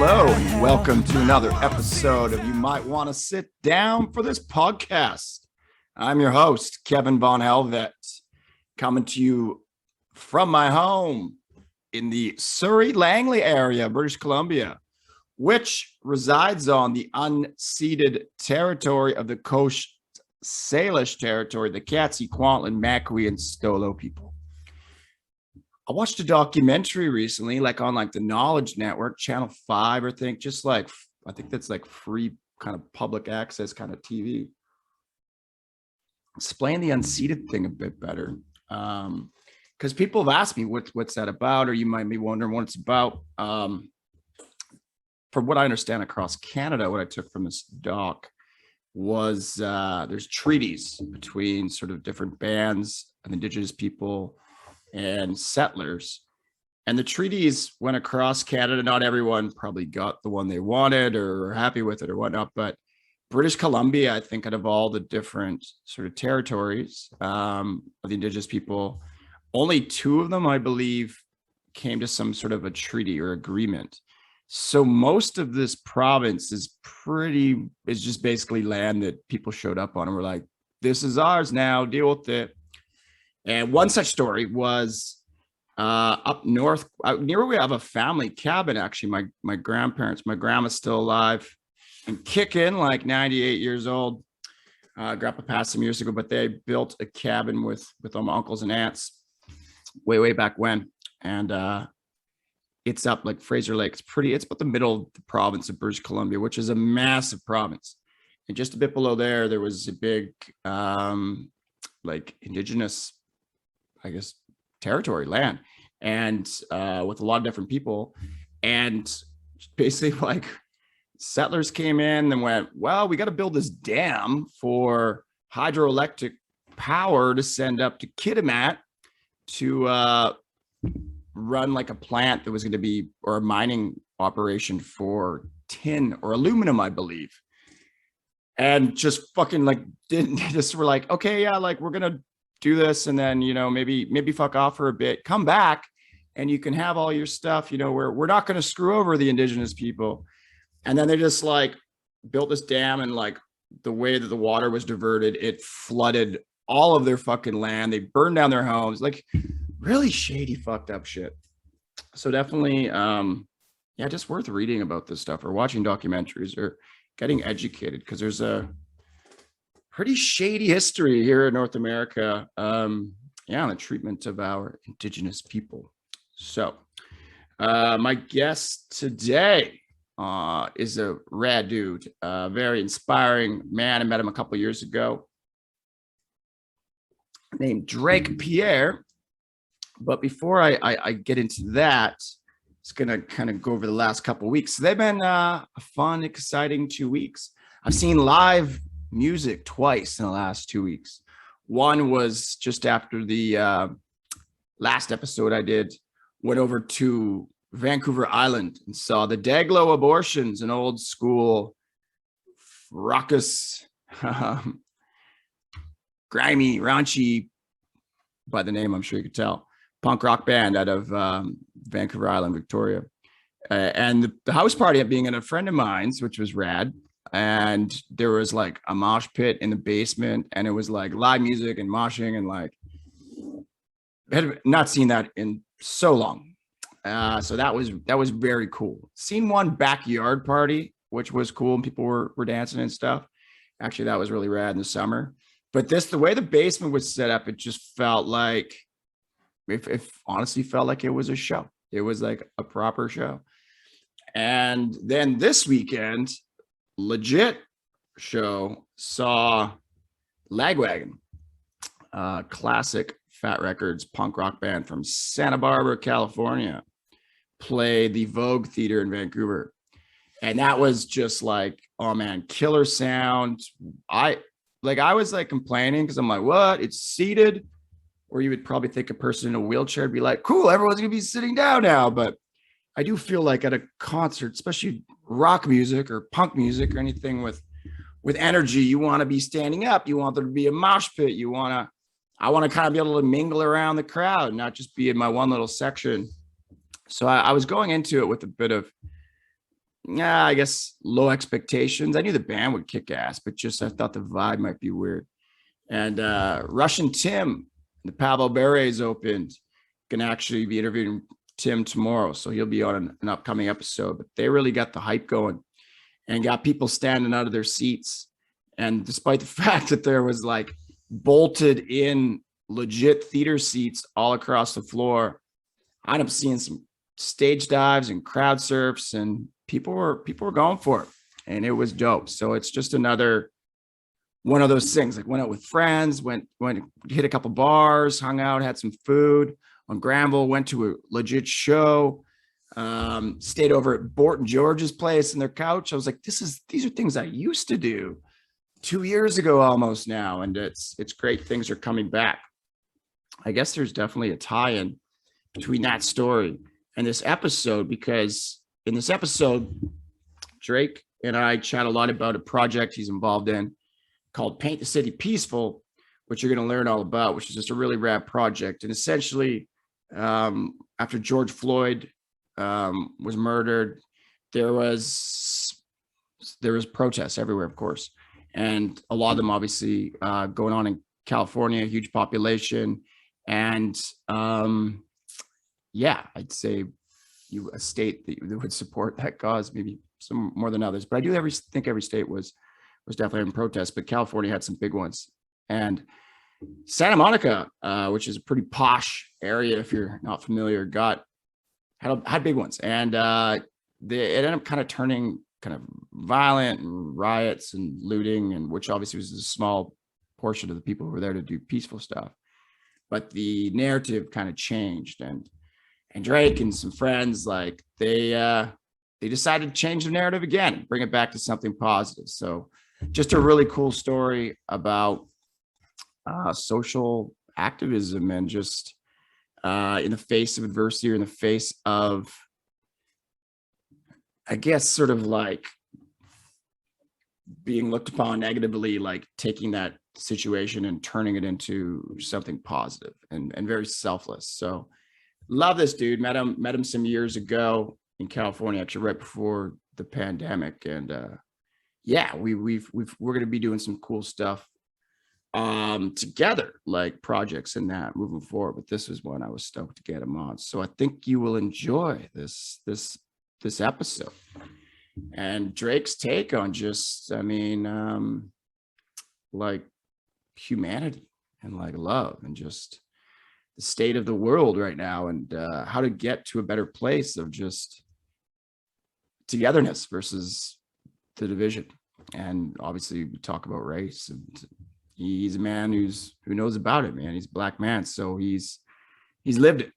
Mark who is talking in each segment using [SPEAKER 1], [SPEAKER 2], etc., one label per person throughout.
[SPEAKER 1] Hello, and welcome to another episode of You Might Want to Sit Down for This Podcast. I'm your host, Kevin Von Helvet, coming to you from my home in the Surrey Langley area, British Columbia, which resides on the unceded territory of the Coast Salish territory, the Katzie, Kwantlen, Makwi, and Stolo people. I watched a documentary recently, on the Knowledge Network, Channel 5, I think that's like free kind of public access kind of TV. Explain the unceded thing a bit better. Because people have asked me what's that about, or you might be wondering what it's about. From what I understand across Canada, what I took from this doc was there's treaties between sort of different bands of Indigenous people and settlers, and the treaties went across Canada. Not everyone probably got the one they wanted or were happy with it or whatnot, but British Columbia, I think, out of all the different sort of territories of the Indigenous people, only two of them, I believe, came to some sort of a treaty or agreement. So most of this province is just basically land that people showed up on and were like, this is ours now, deal with it. And one such story was up north, near where we have a family cabin, actually. My grandparents, my grandma's still alive and kicking, like 98 years old. Grandpa passed some years ago, but they built a cabin with all my uncles and aunts way back when. And it's up like Fraser Lake. It's about the middle of the province of British Columbia, which is a massive province. And just a bit below there was a big Indigenous, I guess, territory, land, and with a lot of different people. And basically settlers came in and went, well, we got to build this dam for hydroelectric power to send up to Kitimat to run like a plant that was going to be, or a mining operation for tin or aluminum, I believe. And just fucking were like, okay, yeah, we're going to do this, and then maybe fuck off for a bit, come back, and you can have all your stuff. We're not going to screw over the Indigenous people. And then they just built this dam, and the way that the water was diverted, it flooded all of their fucking land. They burned down their homes, really shady, fucked up shit. So definitely, just worth reading about this stuff or watching documentaries or getting educated, because there's a pretty shady history here in North America, on the treatment of our Indigenous people. So my guest today is a rad dude, a very inspiring man. I met him a couple years ago, named Drake Pierre. But before I get into that, it's going to kind of go over the last couple of weeks. They've been a fun, exciting 2 weeks. I've seen live music twice in the last 2 weeks. One was just after the last episode I did, went over to Vancouver Island and saw the Daglow Abortions, an old school raucous, grimy, raunchy, by the name I'm sure you could tell, punk rock band out of Vancouver Island, Victoria. And the house party being at a friend of mine's, which was rad. And there was a mosh pit in the basement, and it was live music and moshing, and had not seen that in so long. So that was very cool. Seen one backyard party, which was cool, and people were dancing and stuff. Actually, that was really rad in the summer. But the way the basement was set up, it just felt like, it honestly felt like it was a show. It was like a proper show. And then this weekend, legit show, saw Lagwagon, classic Fat Records punk rock band from Santa Barbara, California, play the Vogue Theater in Vancouver. And that was just oh man, killer sound. I was complaining because I'm like, what? It's seated, or you would probably think a person in a wheelchair would be like, cool, everyone's gonna be sitting down now. But I do feel like at a concert, especially rock music or punk music or anything with energy, you want to be standing up. You want there to be a mosh pit. I want to kind of be able to mingle around the crowd, not just be in my one little section. So I was going into it with a bit of yeah, I guess low expectations. I knew the band would kick ass, but just I thought the vibe might be weird. And Russian Tim, the Pablo Berets opened. Gonna actually be interviewing Tim tomorrow, so he'll be on an upcoming episode. But they really got the hype going and got people standing out of their seats. And despite the fact that there was like bolted in legit theater seats all across the floor, I ended up seeing some stage dives and crowd surfs, and people were going for it, and it was dope. So it's just another one of those things. Like went out with friends, went hit a couple bars, hung out, had some food on Granville, went to a legit show, stayed over at Bort and George's place in their couch. I was like, these are things I used to do 2 years ago almost now, and it's great. Things are coming back. I guess there's definitely a tie-in between that story and this episode, because in this episode, Drake and I chat a lot about a project he's involved in called Paint the City Peaceful, which you're going to learn all about, which is just a really rad project. And essentially, after George Floyd was murdered, there was protests everywhere, of course, and a lot of them obviously going on in California, huge population, and yeah, I'd say a state that would support that cause, maybe some more than others, but I do think every state was definitely in protest, but California had some big ones. And Santa Monica, which is a pretty posh area, if you're not familiar, had big ones, and it ended up kind of turning kind of violent, and riots and looting, and which obviously was a small portion of the people who were there to do peaceful stuff. But the narrative kind of changed, and Drake and some friends, like they decided to change the narrative again, bring it back to something positive. So just a really cool story about social activism, and just in the face of adversity, or in the face of, I guess, sort of like being looked upon negatively, like taking that situation and turning it into something positive, and very selfless. So love this dude. Met him some years ago in California, actually right before the pandemic. And yeah, we're going to be doing some cool stuff together, like projects and that moving forward. But this was one I was stoked to get him on. So I think you will enjoy this episode, and Drake's take on just, I mean, like humanity and like love, and just the state of the world right now, and how to get to a better place of just togetherness versus the division. And obviously we talk about race, and he's a man who knows about it, man. He's a black man, so he's lived it.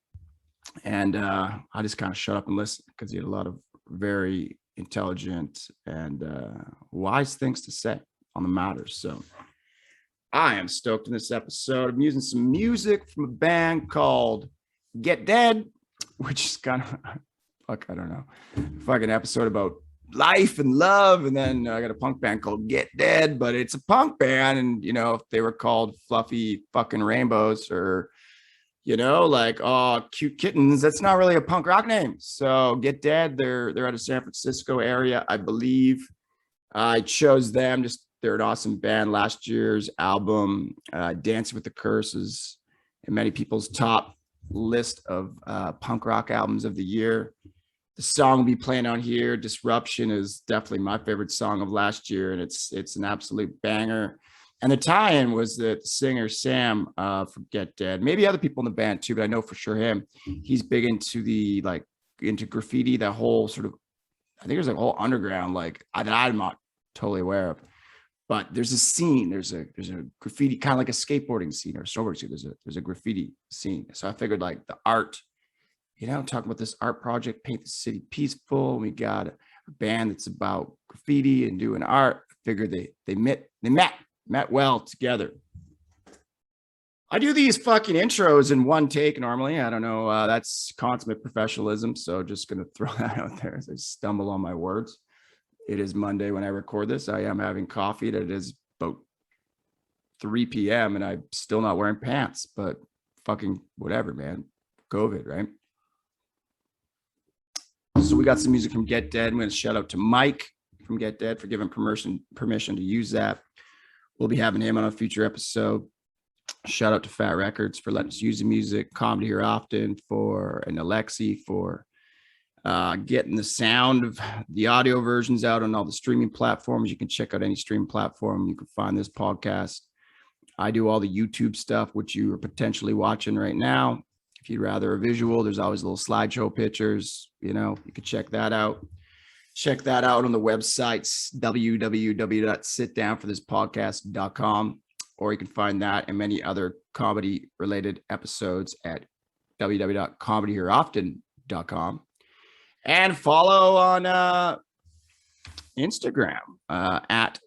[SPEAKER 1] And I just kind of shut up and listen, because he had a lot of very intelligent and wise things to say on the matters. So I am stoked in this episode. I'm using some music from a band called Get Dead, which is kind of, I don't know, fucking episode about life and love. And then I got a punk band called Get Dead, but it's a punk band. And, if they were called Fluffy Fucking Rainbows, or, like, oh, Cute Kittens, that's not really a punk rock name. So Get Dead, they're out of San Francisco area, I believe. I chose them. They're an awesome band. Last year's album, Dancing with the Curse, is in many people's top list of punk rock albums of the year. The song we'll be playing on here, Disruption, is definitely my favorite song of last year, and it's an absolute banger. And the tie-in was that the singer Sam from Get Dead, maybe other people in the band too, but I know for sure him. He's big into graffiti, that whole sort of, I think there's a whole underground, like that I'm not totally aware of. But there's a scene, there's a graffiti, kind of like a skateboarding scene or a snowboarding scene. There's a graffiti scene. So I figured, like, the art, talking about this art project, Paint the City Peaceful. We got a band that's about graffiti and doing art. I figured they met well together. I do these fucking intros in one take normally. I don't know. That's consummate professionalism. So just going to throw that out there as I stumble on my words. It is Monday when I record this. I am having coffee. It is about 3 p.m. and I'm still not wearing pants, but fucking whatever, man. COVID, right? Also, we got some music from Get Dead. I'm going to shout out to Mike from Get Dead for giving permission to use that. We'll be having him on a future episode. Shout out to Fat Records for letting us use the music. Comedy Here Often and Alexi for getting the sound of the audio versions out on all the streaming platforms. You can check out any streaming platform. You can find this podcast. I do all the YouTube stuff, which you are potentially watching right now. If you'd rather a visual, there's always little slideshow pictures. You can check that out. Check that out on the websites, www.sitdownforthispodcast.com, or you can find that and many other comedy related episodes at www.comedyhereoften.com. And follow on Instagram at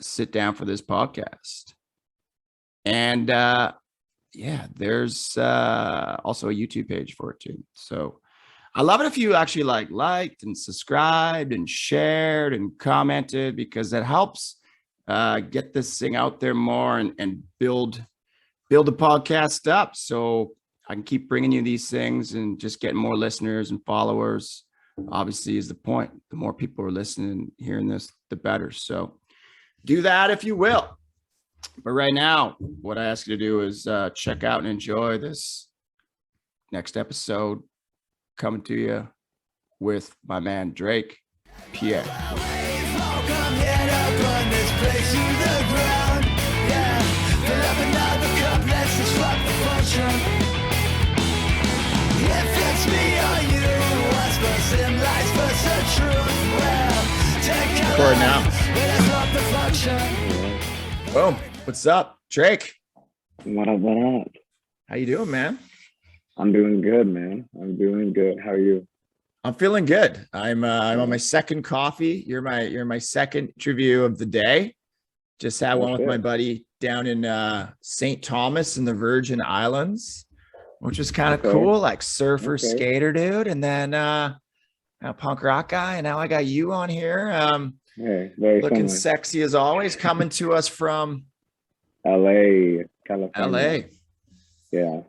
[SPEAKER 1] Sit Down for This Podcast. And there's also a YouTube page for it too. So I love it if you actually liked and subscribed and shared and commented, because that helps get this thing out there more and build the podcast up, so I can keep bringing you these things and just getting more listeners and followers. Obviously is the point. The more people are listening, hearing this, the better. So do that if you will. But right now, what I ask you to do is check out and enjoy this next episode coming to you with my man Drake, Pierre. Record now. Boom. What's up, Drake?
[SPEAKER 2] What up? What up?
[SPEAKER 1] How you doing, man?
[SPEAKER 2] I'm doing good, man. I'm doing good. How are you?
[SPEAKER 1] I'm feeling good. I'm on my second coffee. You're my second interview of the day. Just had one with my buddy down in St. Thomas in the Virgin Islands, which was kind of cool, like surfer skater dude, and then a punk rock guy. And now I got you on here.
[SPEAKER 2] Very
[SPEAKER 1] looking
[SPEAKER 2] similar.
[SPEAKER 1] sexy as always, coming to us from
[SPEAKER 2] LA, California.
[SPEAKER 1] LA.
[SPEAKER 2] Yeah.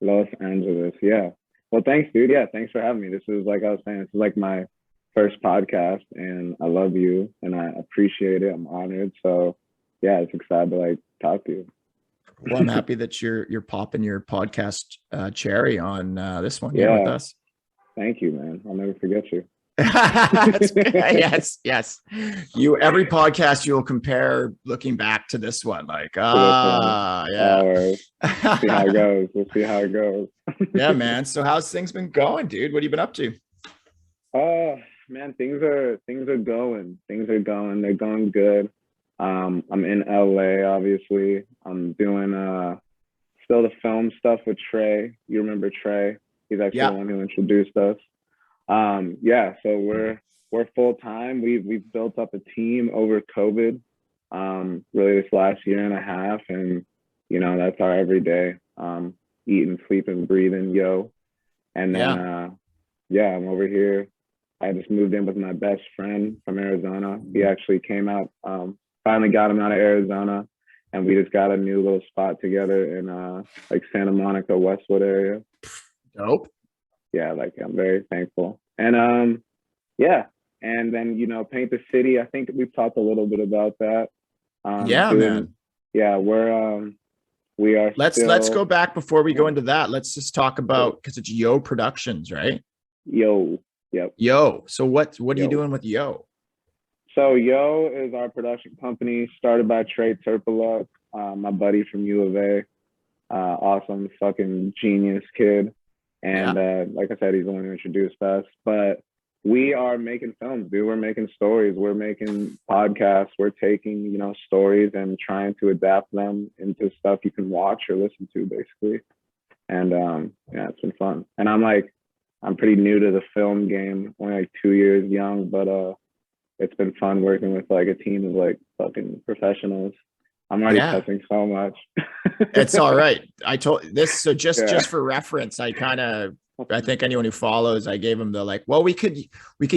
[SPEAKER 2] Los Angeles. Yeah. Well, thanks, dude. Yeah, thanks for having me. This is, like I was saying, this is like my first podcast, and I love you and I appreciate it. I'm honored. So yeah, it's excited to talk to you.
[SPEAKER 1] Well, I'm happy that you're popping your podcast cherry on this one here with us.
[SPEAKER 2] Thank you, man. I'll never forget you.
[SPEAKER 1] Yes. Every podcast you'll compare looking back to this one, yeah.
[SPEAKER 2] See how it goes. We'll see how it goes.
[SPEAKER 1] Yeah, man. So how's things been going, dude? What have you been up to?
[SPEAKER 2] Man, things are going. They're going good. I'm in LA, obviously. I'm doing still the film stuff with Trey. You remember Trey? He's actually the one who introduced us. So we're full time. We've built up a team over COVID, really this last year and a half, and that's our everyday, eating, sleeping, breathing, yo. And then I'm over here. I just moved in with my best friend from Arizona. He actually came out, finally got him out of Arizona, and we just got a new little spot together in Santa Monica, Westwood area.
[SPEAKER 1] Dope.
[SPEAKER 2] Yeah, I'm very thankful. And and then Paint the City. I think we've talked a little bit about that.
[SPEAKER 1] Man.
[SPEAKER 2] Yeah, we are.
[SPEAKER 1] Let's go back before we go into that. Let's just talk about, because it's Yo Productions, right?
[SPEAKER 2] Yo. Yep.
[SPEAKER 1] Yo. So what are you doing with Yo?
[SPEAKER 2] So Yo is our production company started by Trey Turpaluk, my buddy from U of A. Awesome fucking genius kid. And like I said, he's the one who introduced us. But we are making films, dude. We're making stories. We're making podcasts. We're taking, stories and trying to adapt them into stuff you can watch or listen to, basically. And it's been fun. And I'm pretty new to the film game, only 2 years young, but it's been fun working with a team of fucking professionals. I'm already touching so much.
[SPEAKER 1] It's all right. I told this. So just for reference, I think anyone who follows, I gave them the we could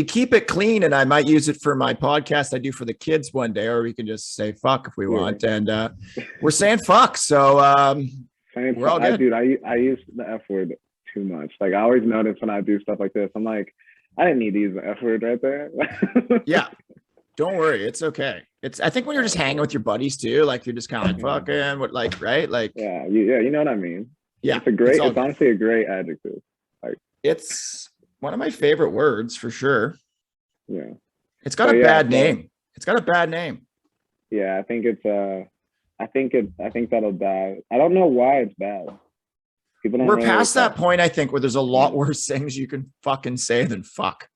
[SPEAKER 1] keep it clean, and I might use it for my podcast I do for the kids one day, or we can just say fuck if we want. And we're saying fuck. So we're all good.
[SPEAKER 2] Dude, I use the F word too much. I always notice when I do stuff like this, I'm I didn't need to use the F word right there.
[SPEAKER 1] Yeah. Don't worry. It's okay. I think when you're just hanging with your buddies too, like you're just kind of like,
[SPEAKER 2] Yeah,
[SPEAKER 1] fucking what, like, right? Like,
[SPEAKER 2] yeah, you know what I mean.
[SPEAKER 1] yeah,
[SPEAKER 2] It's a
[SPEAKER 1] it's
[SPEAKER 2] great.
[SPEAKER 1] all
[SPEAKER 2] It's
[SPEAKER 1] good.
[SPEAKER 2] honestly a great adjective. Like,
[SPEAKER 1] It's one of my favorite words for sure.
[SPEAKER 2] yeah.
[SPEAKER 1] It's got
[SPEAKER 2] But
[SPEAKER 1] a
[SPEAKER 2] yeah,
[SPEAKER 1] bad
[SPEAKER 2] so
[SPEAKER 1] name. It's got a bad name.
[SPEAKER 2] yeah, I think it's I think that'll die. I don't know why it's bad. People don't
[SPEAKER 1] We're
[SPEAKER 2] really
[SPEAKER 1] past that
[SPEAKER 2] talk.
[SPEAKER 1] point, I think, where there's a lot
[SPEAKER 2] Yeah.
[SPEAKER 1] worse things you can fucking say than fuck.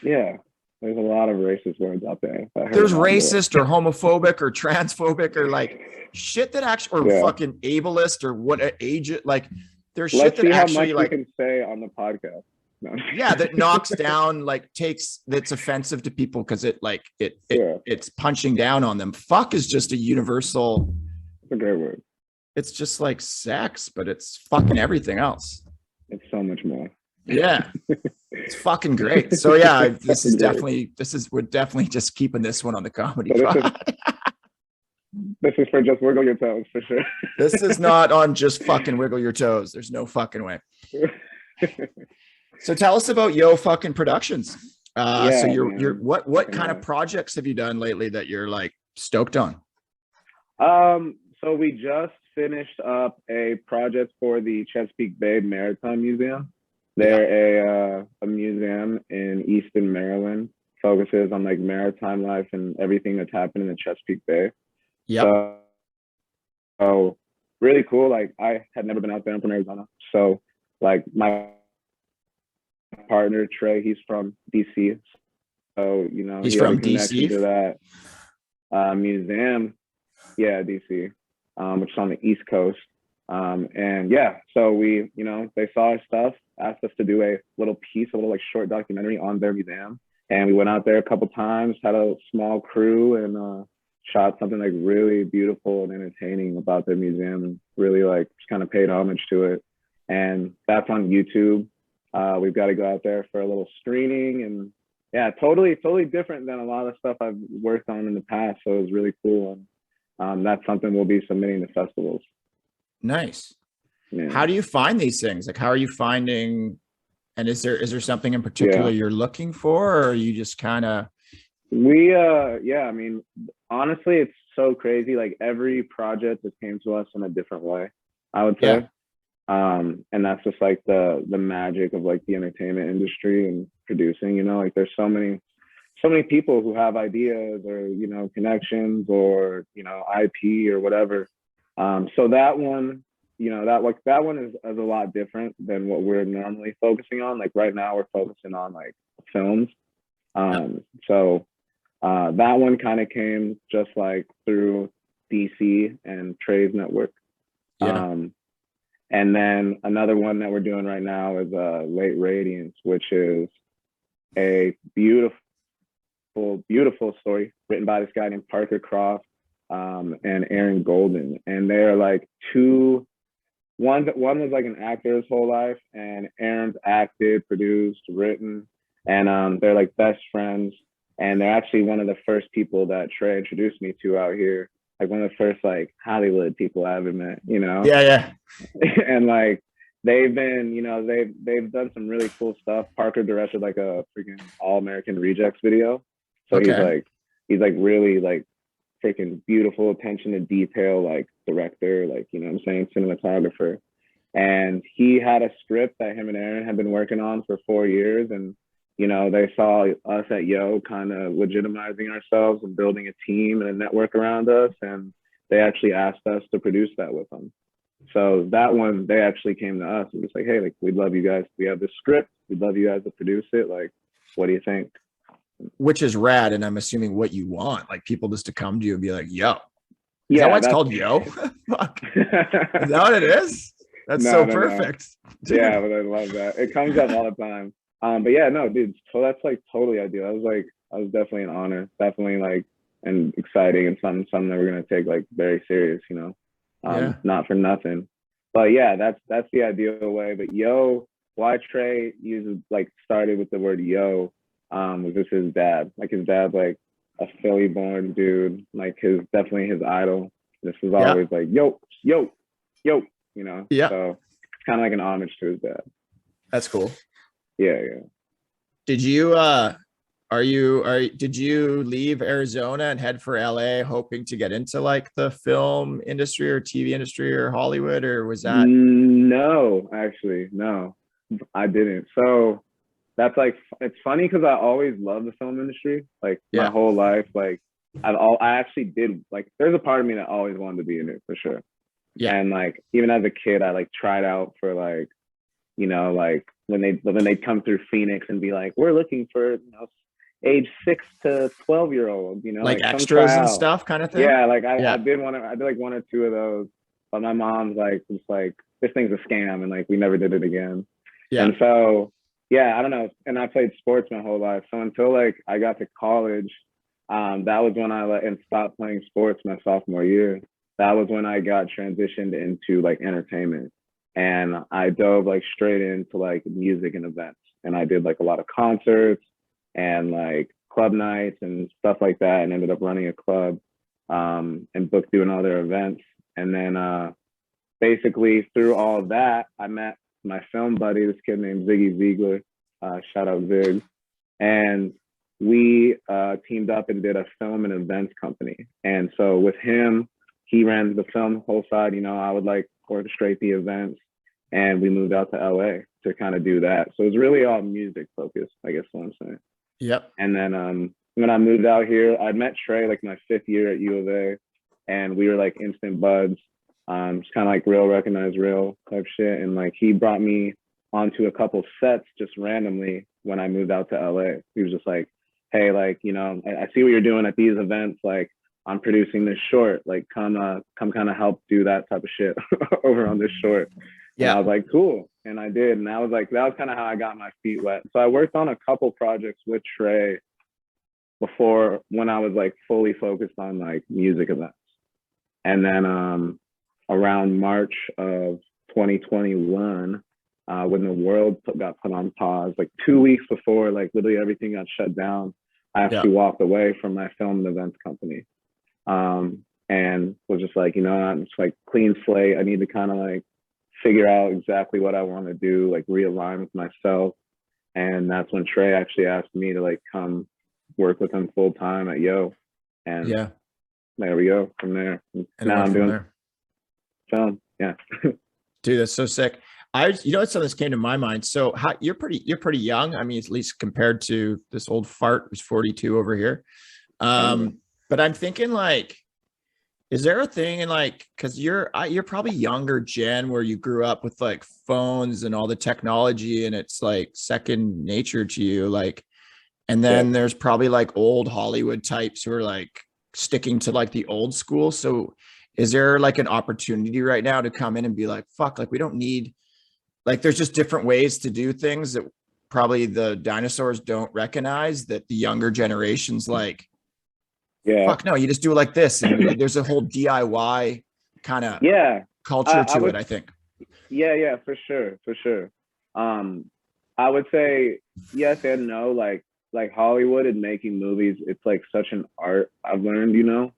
[SPEAKER 2] Yeah. There's a lot of racist words out there. I heard
[SPEAKER 1] There's
[SPEAKER 2] about in the world.
[SPEAKER 1] racist or homophobic or transphobic or like shit that actually, or
[SPEAKER 2] Yeah.
[SPEAKER 1] fucking ableist or what age it, like there's shit
[SPEAKER 2] Let's
[SPEAKER 1] that
[SPEAKER 2] see how much
[SPEAKER 1] actually
[SPEAKER 2] we
[SPEAKER 1] like,
[SPEAKER 2] can say on the podcast. No.
[SPEAKER 1] yeah, that knocks down, like takes, that's offensive to people because it like
[SPEAKER 2] Yeah.
[SPEAKER 1] it's punching down on them. Fuck is just a universal,
[SPEAKER 2] It's a great word.
[SPEAKER 1] it's just like sex, but it's fucking everything else.
[SPEAKER 2] It's so much more.
[SPEAKER 1] Yeah. It's fucking great. So yeah, this is
[SPEAKER 2] Fucking great.
[SPEAKER 1] definitely, we're definitely just keeping this one on the comedy
[SPEAKER 2] So
[SPEAKER 1] pod.
[SPEAKER 2] this is for just wiggle your toes for sure.
[SPEAKER 1] This is not on just fucking wiggle your toes. There's no fucking way. So tell us about Yo fucking Productions. So
[SPEAKER 2] Yeah,
[SPEAKER 1] you're
[SPEAKER 2] man.
[SPEAKER 1] what kind
[SPEAKER 2] Yeah.
[SPEAKER 1] of projects have you done lately that you're like stoked on?
[SPEAKER 2] So we just finished up a project for the Chesapeake Bay Maritime Museum. They're a museum in Easton, Maryland, focuses on like maritime life and everything that's happened in the Chesapeake Bay.
[SPEAKER 1] Yep.
[SPEAKER 2] So really cool. Like I had never been out there. I'm from Arizona. So like my partner Trey, he's from DC. So, you know,
[SPEAKER 1] He's
[SPEAKER 2] he had a
[SPEAKER 1] from
[SPEAKER 2] connection
[SPEAKER 1] DC.
[SPEAKER 2] to that museum. Yeah, DC, which is on the East Coast. And yeah, so we, you know, they saw our stuff, asked us to do a little piece, a little like short documentary on their museum. And we went out there a couple times, had a small crew, and shot something like really beautiful and entertaining about their museum, and really like just kind of paid homage to it. And that's on YouTube. We've got to go out there for a little screening, and yeah, totally different than a lot of stuff I've worked on in the past. So it was really cool. And that's something we'll be submitting to festivals.
[SPEAKER 1] Nice.
[SPEAKER 2] Yeah.
[SPEAKER 1] How do you find these things? Like, how are you finding? And is there something in particular you're looking for, or are you just kind of?
[SPEAKER 2] Yeah, I mean, honestly, it's so crazy. Like every project just came to us in a different way, I would say. And that's just like the magic of like the entertainment industry and producing, you know, like there's so many people who have ideas or, you know, connections or, you know, IP or whatever. So that one, you know, that one is a lot different than what we're normally focusing on. Like right now we're focusing on like films. So that one kind of came just like through DC and Trey's network. And then another one that we're doing right now is Late Radiance, which is a beautiful story written by this guy named Parker Croft and Aaron Golden. And they're like one was like an actor his whole life, and Aaron's acted, produced, written, and they're like best friends. And they're actually one of the first people that Trey introduced me to out here. Like one of the first like Hollywood people I ever met, you know?
[SPEAKER 1] Yeah.
[SPEAKER 2] And like they've been, you know, they've done some really cool stuff. Parker directed like a freaking All American Rejects video. So he's like really like freaking beautiful, attention to detail, like director, like, you know what I'm saying, cinematographer. And he had a script that him and Aaron had been working on for 4 years. And, you know, they saw us at Yo kind of legitimizing ourselves and building a team and a network around us. And they actually asked us to produce that with them. So that one, they actually came to us and was like, hey, like, we'd love you guys. We have this script. We'd love you guys to produce it. Like, what do you think?
[SPEAKER 1] Which is rad. And I'm assuming what you want, like people just to come to you and be like, yo. Is
[SPEAKER 2] that
[SPEAKER 1] why it's called Yo? Fuck. Is that what it is? That's so perfect.
[SPEAKER 2] No. Yeah, but I love that. It comes up all the time. But yeah, no, dude. So that's like totally ideal. I was definitely an honor, definitely like, and exciting, and something that we're gonna take like very serious, you know, not for nothing. But yeah, that's the ideal way. But Yo, why Trey uses like started with the word Yo, was just his dad. Like his dad's like a Philly-born dude, like definitely his idol. This was always like yo, you know.
[SPEAKER 1] Yeah.
[SPEAKER 2] So it's kind of like an homage to his dad.
[SPEAKER 1] That's cool.
[SPEAKER 2] Yeah.
[SPEAKER 1] did you leave Arizona and head for LA hoping to get into like the film industry or TV industry or Hollywood, or was that?
[SPEAKER 2] No, actually, no, I didn't. So that's like, it's funny because I always loved the film industry, like my
[SPEAKER 1] Yeah.
[SPEAKER 2] whole life. Like I actually did, like, there's a part of me that always wanted to be in it for sure.
[SPEAKER 1] Yeah.
[SPEAKER 2] And like even as a kid, I like tried out for like, like when they come through Phoenix and be like, we're looking for, age 6 to 12-year-old,
[SPEAKER 1] Like
[SPEAKER 2] like come
[SPEAKER 1] extras
[SPEAKER 2] try
[SPEAKER 1] and
[SPEAKER 2] out.
[SPEAKER 1] stuff kind of thing.
[SPEAKER 2] Yeah, like I
[SPEAKER 1] Yeah.
[SPEAKER 2] did I did like one or two of those, but my mom's like, just like, this thing's a scam, and like we never did it again.
[SPEAKER 1] Yeah.
[SPEAKER 2] And so yeah, I don't know. And I played sports my whole life. So until like I got to college, that was when I and stopped playing sports my sophomore year. That was when I got transitioned into like entertainment. And I dove like straight into like music and events. And I did like a lot of concerts and like club nights and stuff like that, and ended up running a club, and booked doing all their events. And then basically through all of that, I met my film buddy, this kid named Ziggy Ziegler. Shout out Zig. And we teamed up and did a film and events company. And so with him, he ran the film whole side. I would like orchestrate the events, and we moved out to LA to kind of do that. So it was really all music focused, I guess what I'm saying.
[SPEAKER 1] Yep.
[SPEAKER 2] And then when I moved out here, I met Trey like my 5th year at U of A, and we were like instant buds. Just kind of like real recognize real type shit. And like he brought me onto a couple sets just randomly when I moved out to LA. He was just like, hey, like, I see what you're doing at these events. Like, I'm producing this short. Like, come kind of help do that type of shit over on this short. Yeah. And I was like, cool. And I did. And that was kind of how I got my feet wet. So I worked on a couple projects with Trey before, when I was like fully focused on like music events. And then around March of 2021, when the world got put on pause, like 2 weeks before, like literally everything got shut down, I actually walked away from my film and events company, and was just like, I'm just like clean slate. I need to kind of like figure out exactly what I want to do, like realign with myself. And that's when Trey actually asked me to like come work with him full time at Yo. And there we go from there. And now I'm doing film. Yeah.
[SPEAKER 1] Dude, that's so sick. Something that's came to my mind. So you're pretty young. I mean, at least compared to this old fart who's 42 over here. But I'm thinking like, is there a thing in like, cause you're probably younger gen where you grew up with like phones and all the technology and it's like second nature to you. Like, and then there's probably like old Hollywood types who are like sticking to like the old school. So is there like an opportunity right now to come in and be like, fuck, like we don't need, like, there's just different ways to do things that probably the dinosaurs don't recognize that the younger generations like, fuck no, you just do it like this. And there's a whole DIY kind of culture to it, I think.
[SPEAKER 2] Yeah, for sure. I would say yes and no. Like Hollywood and making movies, it's like such an art. I've learned,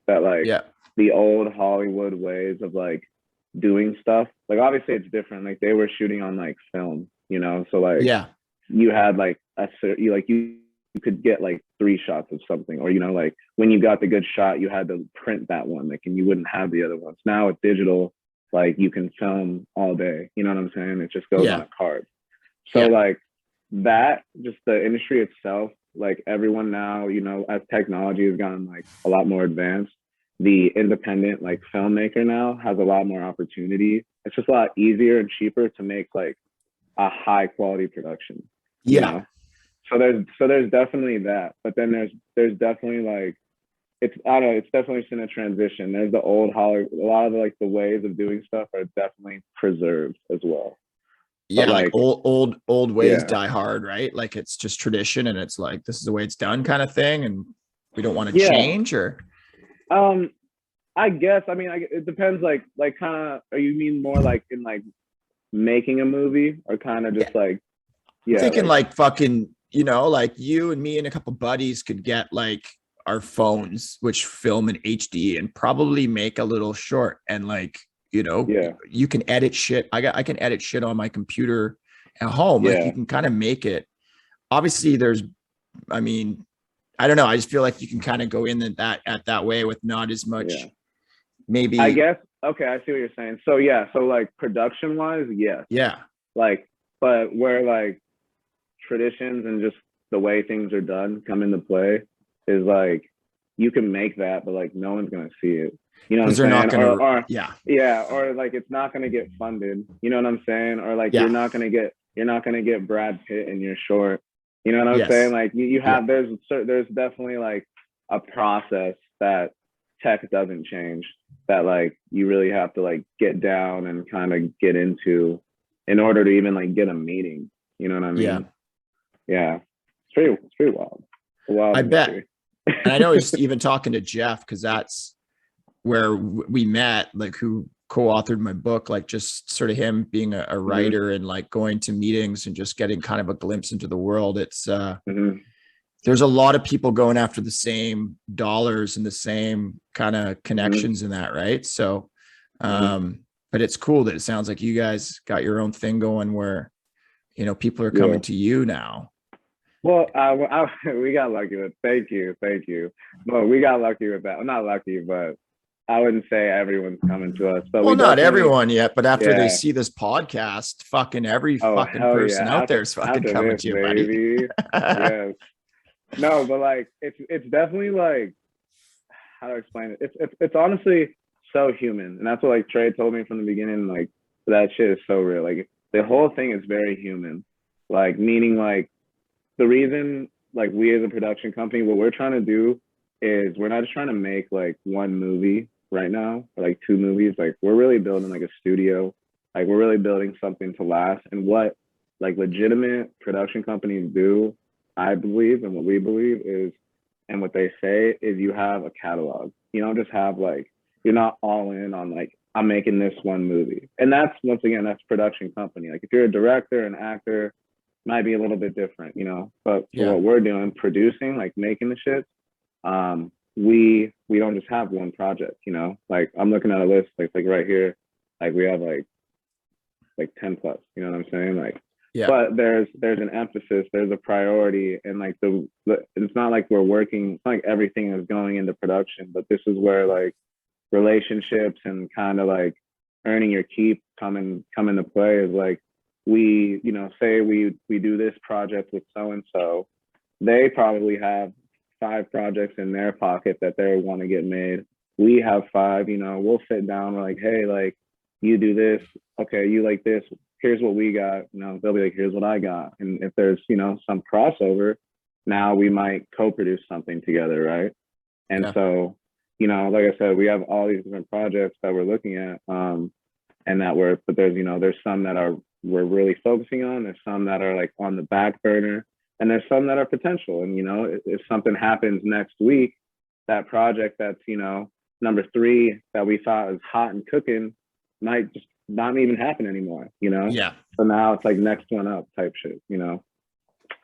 [SPEAKER 2] that like the old Hollywood ways of like doing stuff, like obviously it's different. Like they were shooting on like film, so like you had like you could get like 3 shots of something, or like when you got the good shot you had to print that one, like, and you wouldn't have the other ones. Now with digital, like you can film all day, you know what I'm saying? It just goes on a card. So like that, just the industry itself, like everyone now, as technology has gotten like a lot more advanced, the independent like filmmaker now has a lot more opportunity. It's just a lot easier and cheaper to make like a high quality production. So there's definitely that. But then there's definitely like, it's definitely in a transition. There's the old Hollywood, a lot of like the ways of doing stuff are definitely preserved as well.
[SPEAKER 1] But like old ways die hard, right? Like it's just tradition and it's like, this is the way it's done kind of thing. And we don't want to change, or
[SPEAKER 2] I guess, I mean, it depends, like kind of, or you mean more like in like making a movie, or kind of just like
[SPEAKER 1] thinking like fucking, like you and me and a couple buddies could get like our phones which film in HD and probably make a little short, and like, you can edit shit. I can edit shit on my computer at home. Like you can kind of make it obviously there's, I mean, I don't know. I just feel like you can kind of go in that way with not as much, maybe.
[SPEAKER 2] I guess. Okay, I see what you're saying. So yeah, so like production wise, yes.
[SPEAKER 1] Yeah.
[SPEAKER 2] Like, but where like traditions and just the way things are done come into play is like you can make that, but like no one's gonna see it. You know what I'm
[SPEAKER 1] They're not
[SPEAKER 2] saying?
[SPEAKER 1] gonna,
[SPEAKER 2] Yeah, or like it's not gonna get funded. You know what I'm saying? Or like you're not gonna get Brad Pitt in your short. You know what I'm saying? Like you have there's definitely like a process that tech doesn't change, that like you really have to like get down and kind of get into in order to even like get a meeting. You know what I mean? Yeah. It's pretty wild.
[SPEAKER 1] I bet. And I know just even talking to Jeff, because that's where we met, like who co-authored my book, like just sort of him being a writer and like going to meetings and just getting kind of a glimpse into the world. It's there's a lot of people going after the same dollars and the same kind of connections in that, right? So but it's cool that it sounds like you guys got your own thing going where, you know, people are coming to you now.
[SPEAKER 2] Well, we got lucky with, thank you. But we got lucky with that. I'm not lucky, but I wouldn't say everyone's coming to us. But
[SPEAKER 1] well, not everyone yet, but after they see this podcast, fucking every fucking person out there is fucking coming to you, buddy.
[SPEAKER 2] Yes. No, but like it's definitely like, how to explain it? It's honestly so human, and that's what like Trey told me from the beginning. Like that shit is so real. Like the whole thing is very human. Like meaning like the reason like we as a production company, what we're trying to do is we're not just trying to make like one movie right now or like two movies. Like we're really building like a studio. Like we're really building something to last. And what like legitimate production companies do, I believe, and what we believe is, and what they say is, you have a catalog. You don't just have like, you're not all in on like, I'm making this one movie. And that's, once again, that's production company. Like if you're a director, an actor, might be a little bit different, you know, but for what we're doing, producing, like making the shit, we don't just have one project, you know, like I'm looking at a list, like right here, like we have like 10 plus, you know what I'm saying? Like, but there's an emphasis, there's a priority, and like it's not like we're working, it's not like everything is going into production, but this is where like relationships and kind of like earning your keep come into play. Is like, we, you know, say we do this project with so-and-so, they probably have 5 projects in their pocket that they want to get made. We have 5, you know, we'll sit down, we're like, hey, like you do this, okay, you like this, here's what we got, you know, they'll be like, here's what I got. And if there's, you know, some crossover, now we might co-produce something together, right? And so, you know, like I said, we have all these different projects that we're looking at, and that but there's, you know, there's some that we're really focusing on, there's some that are like on the back burner, and there's some that are potential. And, you know, if something happens next week, that project that's, you know, number 3 that we thought was hot and cooking might just not even happen anymore, you know?
[SPEAKER 1] Yeah.
[SPEAKER 2] So now it's like next one up type shit, you know?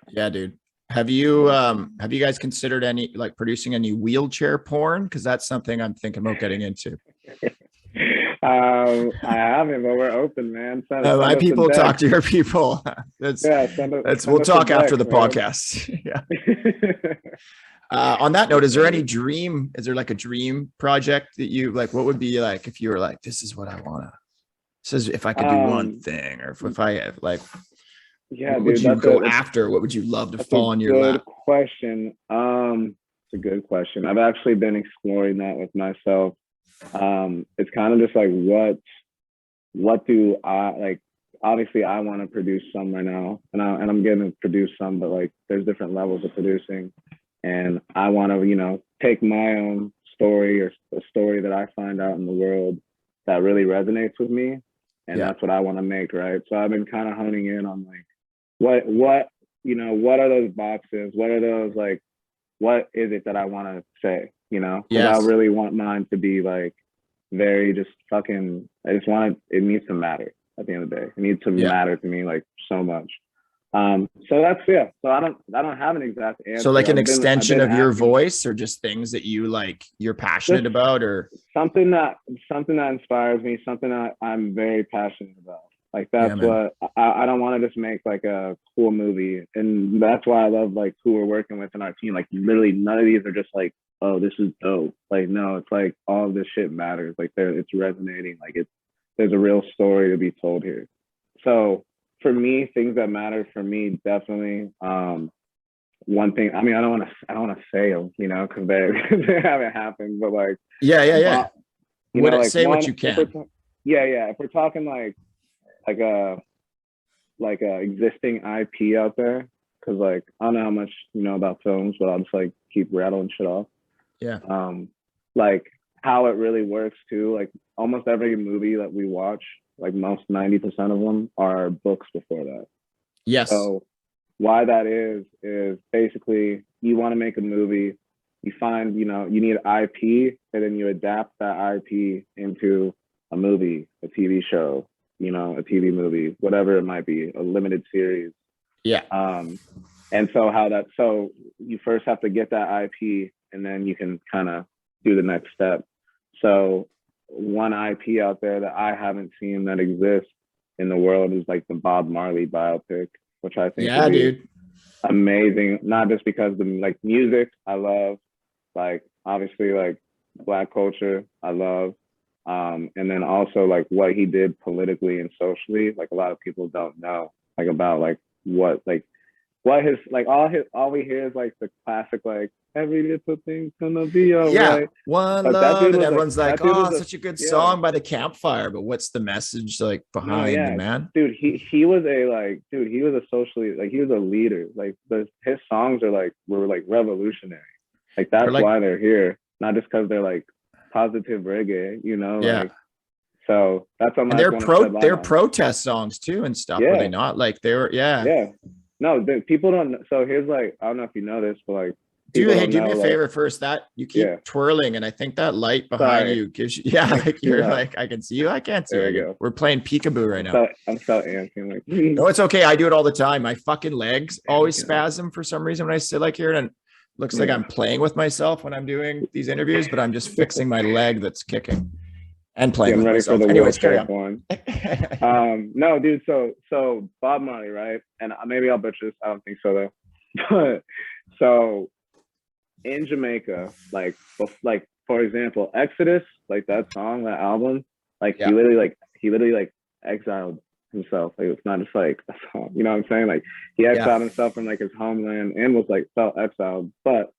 [SPEAKER 1] Yeah, dude. Have you guys considered producing any wheelchair porn? Because that's something I'm thinking about getting into.
[SPEAKER 2] I haven't, but we're open, man.
[SPEAKER 1] My people talk to your people. We'll talk after the podcast. On that note, is there like a dream project that you like? What would be like if you were like, this is what I want to, this is if I could do one thing, or if I have like, what would you go after? What would you love to fall on your lap?
[SPEAKER 2] Good question. It's a good question. I've actually been exploring that with myself. It's kind of just like, what do I like? Obviously I want to produce some right now, and I'm going to produce some, but like there's different levels of producing, and I want to, you know, take my own story or a story that I find out in the world that really resonates with me, and that's what I want to make, right? So I've been kind of honing in on like, what you know, what are those boxes? What are those, like, what is it that I want to say, you know? I really want mine to be like very just fucking, I just want it needs to matter at the end of the day. It needs to matter to me like so much. So that's, so I don't have an exact answer.
[SPEAKER 1] So like an extension of your voice, or just things that you're passionate about, or
[SPEAKER 2] something that inspires me, something that I'm very passionate about. Like
[SPEAKER 1] Yeah,
[SPEAKER 2] that's
[SPEAKER 1] man.
[SPEAKER 2] what I don't want to just make like a cool movie, and that's why I love like who we're working with in our team. Like literally, none of these are just like, oh, this is dope. Like no, it's like all of this shit matters. Like it's resonating. Like there's a real story to be told here. So for me, things that matter for me definitely. One thing. I mean, I don't want to say them, you know, because they haven't happened. But like,
[SPEAKER 1] Yeah, yeah, yeah.
[SPEAKER 2] Bob, you know, like
[SPEAKER 1] Say what
[SPEAKER 2] one.
[SPEAKER 1] you
[SPEAKER 2] If we're
[SPEAKER 1] can.
[SPEAKER 2] yeah, if we're talking like a existing IP out there, because like I don't know how much you know about films, but I'll just like keep rattling shit off.
[SPEAKER 1] Yeah.
[SPEAKER 2] Um, like how it really works too. Like almost every movie that we watch, like most 90% of them are books before that.
[SPEAKER 1] Yes.
[SPEAKER 2] So why that is basically you want to make a movie, you find, you know, you need IP, and then you adapt that IP into a movie, a TV show, you know, a TV movie, whatever it might be, a limited series.
[SPEAKER 1] Yeah.
[SPEAKER 2] And so so you first have to get that IP, and then you can kind of do the next step. So one IP out there that I haven't seen that exists in the world is like the Bob Marley biopic, which I think would
[SPEAKER 1] Yeah,
[SPEAKER 2] be
[SPEAKER 1] dude.
[SPEAKER 2] amazing. Not just because the like music I love, like obviously like Black culture I love, and then also like what he did politically and socially. Like a lot of people don't know like about like what his like all we hear is like the classic like every little thing's gonna be all
[SPEAKER 1] Yeah.
[SPEAKER 2] right.
[SPEAKER 1] One
[SPEAKER 2] But that
[SPEAKER 1] love.
[SPEAKER 2] dude
[SPEAKER 1] And
[SPEAKER 2] was like
[SPEAKER 1] everyone's like,
[SPEAKER 2] that dude was
[SPEAKER 1] oh,
[SPEAKER 2] a
[SPEAKER 1] such a good
[SPEAKER 2] yeah.
[SPEAKER 1] song by the campfire. But what's the message like
[SPEAKER 2] No,
[SPEAKER 1] behind you,
[SPEAKER 2] yeah,
[SPEAKER 1] man?
[SPEAKER 2] dude, he was a like, dude, he was a socially like he was a leader. Like his songs are like were like revolutionary. Like
[SPEAKER 1] They're
[SPEAKER 2] that's
[SPEAKER 1] like,
[SPEAKER 2] why they're here, not just because they're like positive reggae, you know,
[SPEAKER 1] yeah.
[SPEAKER 2] like so that's something
[SPEAKER 1] And
[SPEAKER 2] I just want to shed light
[SPEAKER 1] they're
[SPEAKER 2] on.
[SPEAKER 1] protest songs too and stuff, were they
[SPEAKER 2] Yeah,
[SPEAKER 1] not? Like they were, yeah.
[SPEAKER 2] yeah. No, people don't. So here's like I don't know if you know this, but like
[SPEAKER 1] Do
[SPEAKER 2] people
[SPEAKER 1] hey,
[SPEAKER 2] don't
[SPEAKER 1] do me
[SPEAKER 2] know
[SPEAKER 1] a
[SPEAKER 2] like
[SPEAKER 1] favor first. That you
[SPEAKER 2] yeah.
[SPEAKER 1] keep twirling, and I think that light behind
[SPEAKER 2] Sorry,
[SPEAKER 1] you gives you, yeah, like you're
[SPEAKER 2] yeah.
[SPEAKER 1] like, I can see you, I can't see you.
[SPEAKER 2] There
[SPEAKER 1] I
[SPEAKER 2] we
[SPEAKER 1] can,
[SPEAKER 2] go.
[SPEAKER 1] we're playing peekaboo right now.
[SPEAKER 2] I'm so antsy. I'm like
[SPEAKER 1] No, it's okay. I do it all the time. My fucking legs
[SPEAKER 2] damn,
[SPEAKER 1] always
[SPEAKER 2] you know,
[SPEAKER 1] spasm for some reason when I sit like here, and it looks like
[SPEAKER 2] yeah.
[SPEAKER 1] I'm playing with myself when I'm doing these interviews, but I'm just fixing my leg that's kicking and playing
[SPEAKER 2] Getting
[SPEAKER 1] with
[SPEAKER 2] ready for
[SPEAKER 1] myself.
[SPEAKER 2] the
[SPEAKER 1] Anyways, carry
[SPEAKER 2] wheelchair
[SPEAKER 1] on.
[SPEAKER 2] porn. No, dude. So Bob Marley, right? And maybe I'll butcher this. I don't think so though. But so in Jamaica, like for example, Exodus, like that song, that album, like
[SPEAKER 1] Yeah.
[SPEAKER 2] he literally like exiled himself. Like it's not just like a song, you know what I'm saying? Like he
[SPEAKER 1] Yeah.
[SPEAKER 2] exiled himself from like his homeland and was like felt exiled. But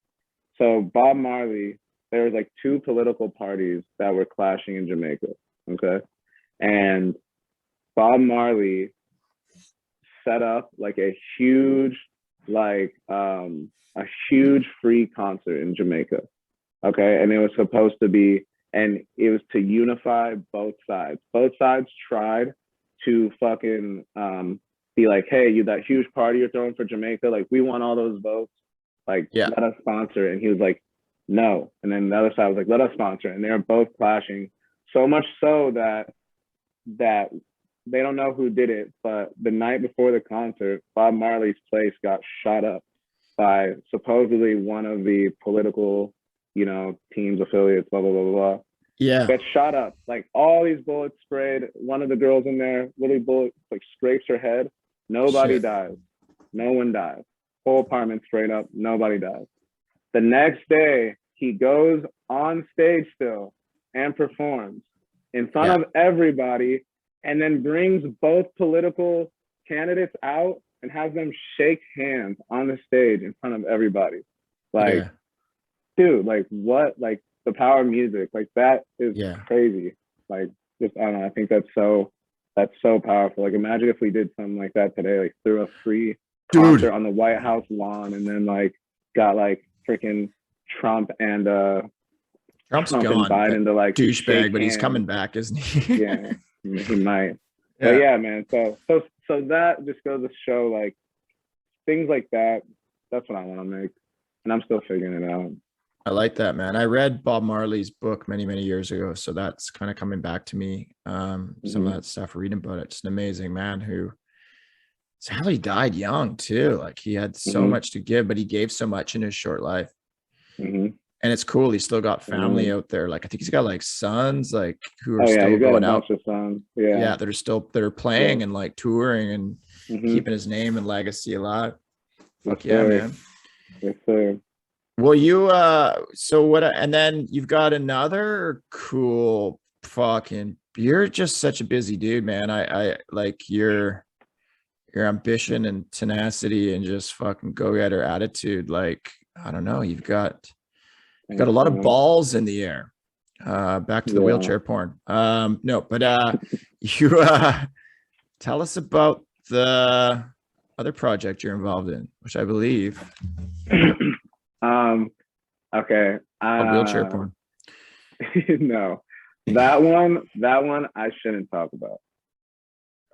[SPEAKER 2] so Bob Marley, there was like two political parties that were clashing in Jamaica. Okay. And Bob Marley set up like like a huge free concert in Jamaica. Okay. And it was supposed to be, and it was to unify both sides. Both sides tried to fucking be like, hey, you that huge party you're throwing for Jamaica, like we want all those votes. Like,
[SPEAKER 1] Yeah.
[SPEAKER 2] let us sponsor it. And he was like, no. And then the other side was like, let us sponsor it. And they were both clashing. So much so that they don't know who did it, but the night before the concert, Bob Marley's place got shot up by supposedly one of the political, you know, teams, affiliates, blah, blah, blah, blah.
[SPEAKER 1] Yeah.
[SPEAKER 2] Gets shot up. Like all these bullets sprayed. One of the girls in there, literally bullet like scrapes her head. Nobody
[SPEAKER 1] Shit.
[SPEAKER 2] dies. No one dies. Whole apartment sprayed up. Nobody dies. The next day, he goes on stage still and performs in front
[SPEAKER 1] Yeah.
[SPEAKER 2] of everybody, and then brings both political candidates out and has them shake hands on the stage in front of everybody. Like,
[SPEAKER 1] Yeah.
[SPEAKER 2] dude, like what? Like the power of music, like that is
[SPEAKER 1] Yeah.
[SPEAKER 2] crazy. Like, just I don't know. I think that's so powerful. Like, imagine if we did something like that today, like through a free concert
[SPEAKER 1] Dude.
[SPEAKER 2] on the White House lawn, and then like got like freaking Trump and
[SPEAKER 1] Trump's
[SPEAKER 2] Trump and
[SPEAKER 1] gone. That
[SPEAKER 2] Biden to like
[SPEAKER 1] douchebag,
[SPEAKER 2] shake
[SPEAKER 1] but he's coming
[SPEAKER 2] hands.
[SPEAKER 1] back, isn't he?
[SPEAKER 2] Yeah, he might. But
[SPEAKER 1] Yeah.
[SPEAKER 2] yeah, man. So that just goes to show like things like that. That's what I want to make, and I'm still figuring it out.
[SPEAKER 1] I like that, man. I read Bob Marley's book many, many years ago. So that's kind of coming back to me. Some of that stuff, reading about it. Just an amazing man who sadly died young too. Like he had so
[SPEAKER 2] Mm-hmm.
[SPEAKER 1] much to give, but he gave so much in his short life.
[SPEAKER 2] Mm-hmm.
[SPEAKER 1] And it's cool. He's still got family
[SPEAKER 2] Mm.
[SPEAKER 1] out there. Like I think he's got like sons like who are
[SPEAKER 2] Oh yeah,
[SPEAKER 1] still
[SPEAKER 2] he's got a
[SPEAKER 1] going
[SPEAKER 2] bunch
[SPEAKER 1] out.
[SPEAKER 2] of songs. Yeah,
[SPEAKER 1] Yeah, that are
[SPEAKER 2] yeah.
[SPEAKER 1] playing and like touring and
[SPEAKER 2] Mm-hmm.
[SPEAKER 1] keeping his name and legacy alive.
[SPEAKER 2] Yes,
[SPEAKER 1] Fuck yeah,
[SPEAKER 2] sir.
[SPEAKER 1] man.
[SPEAKER 2] Yes, sir.
[SPEAKER 1] Well, you so what and then you've got another cool fucking you're just such a busy dude, man. I like your ambition and tenacity and just fucking go-getter attitude. Like, I don't know, you've got a
[SPEAKER 2] Thanks,
[SPEAKER 1] lot of
[SPEAKER 2] man.
[SPEAKER 1] balls in the air. Back to the
[SPEAKER 2] Yeah.
[SPEAKER 1] wheelchair porn. No, but you tell us about the other project you're involved in, which I believe
[SPEAKER 2] um. Okay.
[SPEAKER 1] called wheelchair porn.
[SPEAKER 2] No, that one I shouldn't talk about.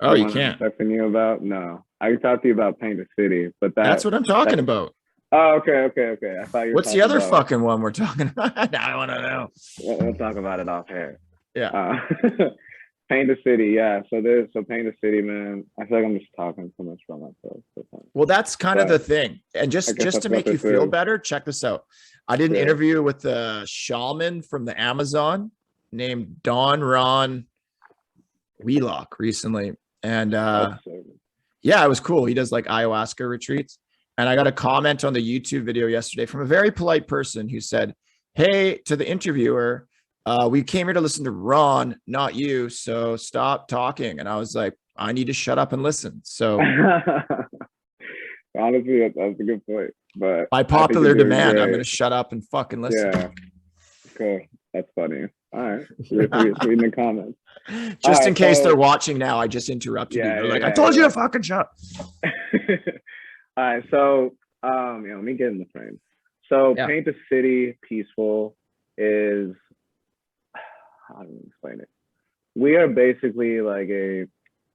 [SPEAKER 1] Oh,
[SPEAKER 2] The
[SPEAKER 1] you
[SPEAKER 2] one I'm
[SPEAKER 1] can't.
[SPEAKER 2] texting you about, no. I can talk to you about Paint the City, but
[SPEAKER 1] That's
[SPEAKER 2] that
[SPEAKER 1] what I'm talking
[SPEAKER 2] that.
[SPEAKER 1] about.
[SPEAKER 2] Oh, okay. I thought you were
[SPEAKER 1] What's the
[SPEAKER 2] talking
[SPEAKER 1] other
[SPEAKER 2] about.
[SPEAKER 1] fucking one we're talking about? I want to know.
[SPEAKER 2] We'll talk about it off air.
[SPEAKER 1] Yeah.
[SPEAKER 2] Uh, Paint the City, yeah. So Paint the City, man. I feel like I'm just talking so much about myself.
[SPEAKER 1] Well, that's kind of
[SPEAKER 2] But
[SPEAKER 1] the thing. And
[SPEAKER 2] I guess
[SPEAKER 1] just
[SPEAKER 2] that's
[SPEAKER 1] to
[SPEAKER 2] what
[SPEAKER 1] make you
[SPEAKER 2] this
[SPEAKER 1] feel
[SPEAKER 2] is.
[SPEAKER 1] better, check this out. I did an
[SPEAKER 2] Yeah.
[SPEAKER 1] interview with the shaman from the Amazon named Don Ron Wheelock recently. And
[SPEAKER 2] That's so
[SPEAKER 1] yeah, it was cool. He does like ayahuasca retreats. And I got a comment on the YouTube video yesterday from a very polite person who said, "Hey, to the interviewer, we came here to listen to Ron, not you. So stop talking." And I was like, I need to shut up and listen. So
[SPEAKER 2] honestly, that's a good point. But
[SPEAKER 1] by
[SPEAKER 2] I think you're
[SPEAKER 1] popular
[SPEAKER 2] doing
[SPEAKER 1] demand, I'm going
[SPEAKER 2] great.
[SPEAKER 1] to shut up and fucking listen.
[SPEAKER 2] Yeah, cool. That's funny. All right. Reading the comments. All
[SPEAKER 1] Just
[SPEAKER 2] right,
[SPEAKER 1] in case they're
[SPEAKER 2] so
[SPEAKER 1] watching now, I just interrupted you.
[SPEAKER 2] yeah,
[SPEAKER 1] They're
[SPEAKER 2] yeah,
[SPEAKER 1] like, I
[SPEAKER 2] yeah,
[SPEAKER 1] told you to
[SPEAKER 2] yeah.
[SPEAKER 1] fucking shut up.
[SPEAKER 2] All right, so let me get in the frame. So
[SPEAKER 1] Yeah.
[SPEAKER 2] Paint the City Peaceful is, how do we explain it? We are basically like a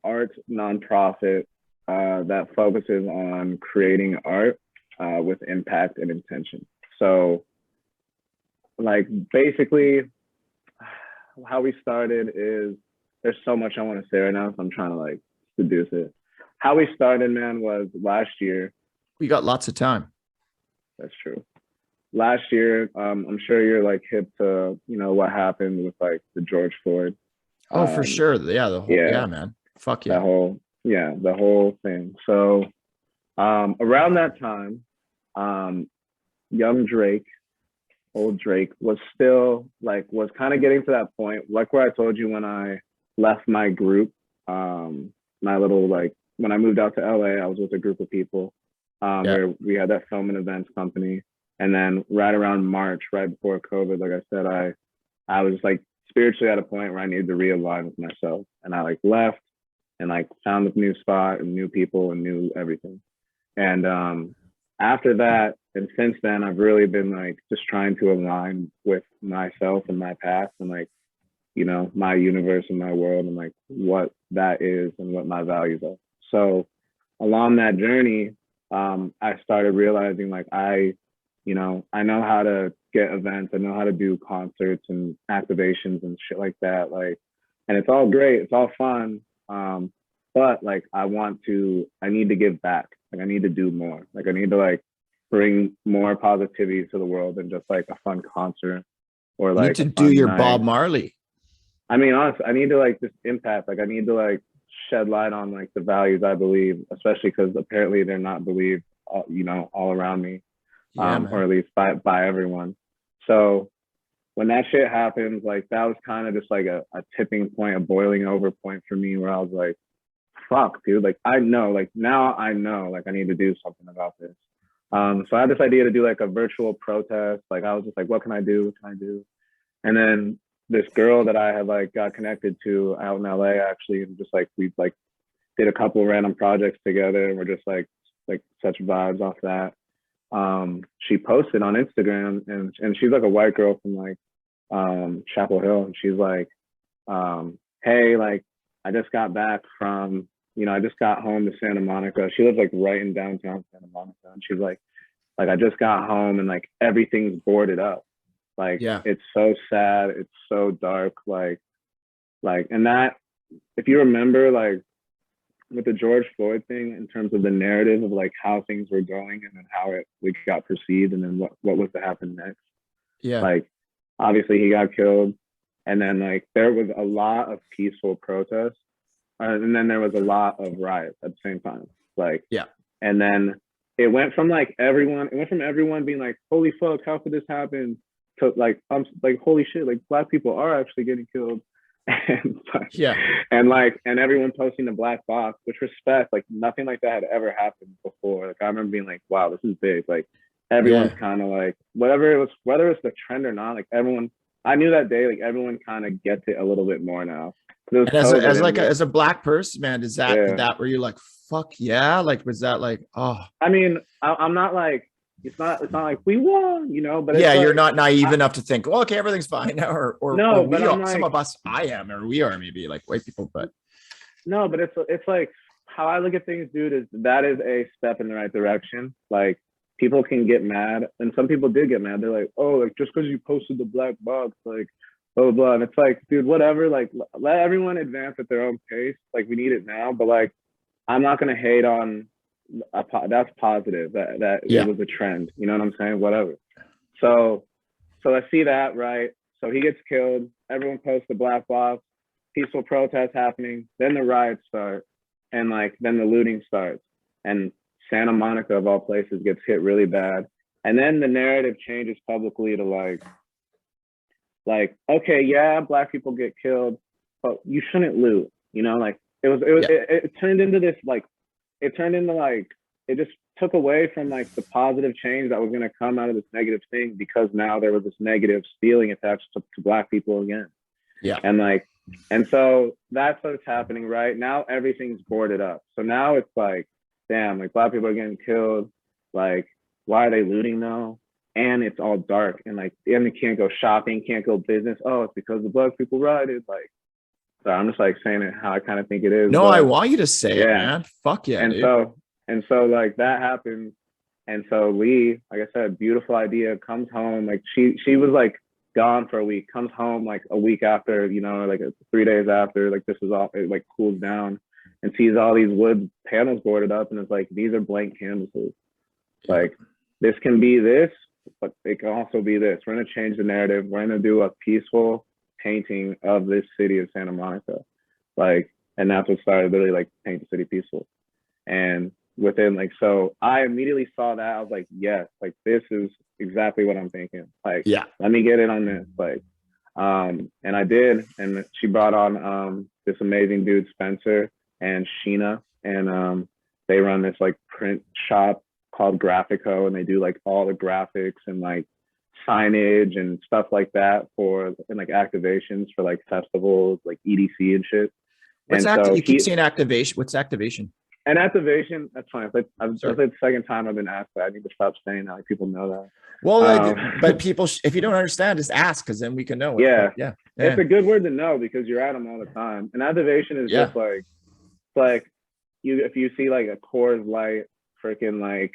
[SPEAKER 2] art nonprofit that focuses on creating art with impact and intention. So like basically how we started is, there's so much I want to say right now, so I'm trying to like seduce it. How we started, man, was last year.
[SPEAKER 1] We got lots of time.
[SPEAKER 2] That's true. Last year, I'm sure you're like hip to, what happened with like the George Floyd.
[SPEAKER 1] Oh, for sure. Yeah, the whole
[SPEAKER 2] Yeah,
[SPEAKER 1] yeah, man. Fuck
[SPEAKER 2] that
[SPEAKER 1] yeah.
[SPEAKER 2] whole the whole thing. So around that time, young Drake, old Drake, was still like, was kind of getting to that point, like where I told you when I left my group, my little like, when I moved out to LA, I was with a group of people
[SPEAKER 1] Yeah.
[SPEAKER 2] where we had that film and events company. And then right around March, right before COVID, like I said, I was like spiritually at a point where I needed to realign with myself. And I like left and like found a new spot and new people and new everything. And after that, and since then, I've really been like just trying to align with myself and my past and like, my universe and my world and like what that is and what my values are. So along that journey, I started realizing like I know how to get events, I know how to do concerts and activations and shit like that. Like, and it's all great, it's all fun. But like I need to give back. Like I need to do more. Like I need to like bring more positivity to the world than just like a fun concert or
[SPEAKER 1] You need
[SPEAKER 2] like
[SPEAKER 1] to
[SPEAKER 2] a
[SPEAKER 1] do
[SPEAKER 2] fun
[SPEAKER 1] your
[SPEAKER 2] night.
[SPEAKER 1] Bob Marley.
[SPEAKER 2] I mean, honestly, I need to like just impact. Like I need to like shed light on like the values I believe, especially because apparently they're not believed, all around me,
[SPEAKER 1] Yeah,
[SPEAKER 2] or
[SPEAKER 1] man.
[SPEAKER 2] at least by everyone. So when that shit happened, like that was kind of just like a tipping point, a boiling over point for me, where I was like, fuck, dude, like I know, like now I know, like I need to do something about this. So I had this idea to do like a virtual protest. Like I was just like, what can I do? What can I do? And then this girl that I had like got connected to out in LA actually, and just like we like did a couple of random projects together, and we're just like such vibes off that. She posted on Instagram, and she's like a white girl from like Chapel Hill, and she's like, hey, like I just got back from, I just got home to Santa Monica. She lives like right in downtown Santa Monica, and she's like I just got home and like everything's boarded up. Like
[SPEAKER 1] Yeah.
[SPEAKER 2] it's so sad, it's so dark. And that, if you remember, like with the George Floyd thing, in terms of the narrative of like how things were going and then how it got perceived and then what was to happen next.
[SPEAKER 1] Yeah.
[SPEAKER 2] Like, obviously he got killed, and then like there was a lot of peaceful protests, and then there was a lot of riots at the same time. Like,
[SPEAKER 1] Yeah.
[SPEAKER 2] and then it went from everyone being like, "Holy fuck, how could this happen?" to like, I'm like, "Holy shit, like black people are actually getting killed," and like,
[SPEAKER 1] Yeah.
[SPEAKER 2] and everyone posting the black box, which respect, like nothing like that had ever happened before. Like I remember being like, "Wow, this is big." Like everyone's
[SPEAKER 1] Yeah.
[SPEAKER 2] kind of like, whether it's the trend or not, like everyone. I knew that day, like everyone kind of gets it a little bit more now. It was
[SPEAKER 1] And as
[SPEAKER 2] COVID, and
[SPEAKER 1] as a black person, man, did
[SPEAKER 2] yeah.
[SPEAKER 1] that were you like, fuck yeah? Like, was that like, oh
[SPEAKER 2] I mean, I'm not like it's not like we won, but it's
[SPEAKER 1] yeah, you're
[SPEAKER 2] like
[SPEAKER 1] not naive
[SPEAKER 2] I,
[SPEAKER 1] enough to think, well, okay, everything's fine now, or
[SPEAKER 2] no, but
[SPEAKER 1] we
[SPEAKER 2] I'm
[SPEAKER 1] are, some
[SPEAKER 2] like
[SPEAKER 1] of us, I am, or we are maybe like white people, but
[SPEAKER 2] no, but it's like how I look at things, dude. Is that is a step in the right direction. Like people can get mad, and some people did get mad. They're like, oh, like just because you posted the black box, like blah blah blah. And it's like, dude, whatever. Like let everyone advance at their own pace. Like we need it now, but like I'm not gonna hate on that's positive that it
[SPEAKER 1] yeah.
[SPEAKER 2] was a trend. You know what I'm saying? Whatever. So I see that, right? So he gets killed. Everyone posts the black box. Peaceful protests happening. Then the riots start, and like then the looting starts, and Santa Monica of all places gets hit really bad. And then the narrative changes publicly to like okay, yeah, black people get killed, but you shouldn't loot. Like
[SPEAKER 1] Yeah.
[SPEAKER 2] it turned into this like it turned into like it just took away from like the positive change that was going to come out of this negative thing, because now there was this negative feeling attached to black people again.
[SPEAKER 1] Yeah.
[SPEAKER 2] And like and so that's what's happening right now. Everything's boarded up, so now it's like, damn, like black people are getting killed, like why are they looting though? And it's all dark, and like and they can't go shopping, can't go business. Oh, it's because the black people rioted. Like, so I'm just like saying it how I kind of think it is.
[SPEAKER 1] No, I
[SPEAKER 2] But
[SPEAKER 1] want you to say it,
[SPEAKER 2] yeah,
[SPEAKER 1] man. Fuck yeah,
[SPEAKER 2] and
[SPEAKER 1] dude.
[SPEAKER 2] so like that happened. And so Lee, like I said, beautiful idea, comes home. Like she was like gone for a week, comes home like a week after, like 3 days after, like this is all, it like cools down, and sees all these wood panels boarded up, and it's like, these are blank canvases. Like this can be this, but it can also be this. We're gonna change the narrative. We're gonna do a peaceful painting of this city of Santa Monica. Like, and that's what started, literally like paint the city peaceful. And within like, so I immediately saw that. I was like, yes, like this is exactly what I'm thinking. Like,
[SPEAKER 1] Yeah.
[SPEAKER 2] let me get in on this. Like, and I did. And she brought on this amazing dude, Spencer and Sheena. And they run this like print shop called Graphico, and they do like all the graphics and like signage and stuff like that and like activations for like festivals, like EDC and shit.
[SPEAKER 1] What's
[SPEAKER 2] And so
[SPEAKER 1] you keep saying activation? What's activation?
[SPEAKER 2] and activation, that's fine. That's
[SPEAKER 1] Sorry.
[SPEAKER 2] the second time I've been asked that. I need to stop saying that. Like people know that.
[SPEAKER 1] Well, but people, if you don't understand, just ask, because then we can know.
[SPEAKER 2] Yeah.
[SPEAKER 1] Yeah.
[SPEAKER 2] It's a good word to know, because you're at them all the time. And activation is
[SPEAKER 1] Yeah.
[SPEAKER 2] just like if you see like a Coors Light, freaking like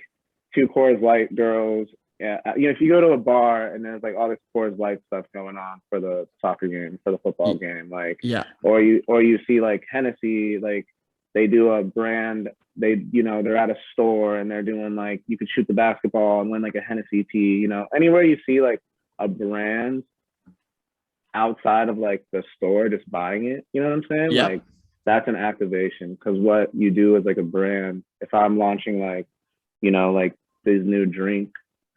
[SPEAKER 2] 2 Coors Light girls. Yeah, if you go to a bar and there's like all this Coors Light stuff going on for the soccer game, for the football game, like,
[SPEAKER 1] Yeah.
[SPEAKER 2] or you see like Hennessy, like they do a brand, they're at a store and they're doing like, you could shoot the basketball and win like a Hennessy tee, anywhere you see like a brand outside of like the store just buying it, you know what I'm saying?
[SPEAKER 1] Yeah.
[SPEAKER 2] Like that's an activation, because what you do is like a brand. If I'm launching like, like this new drink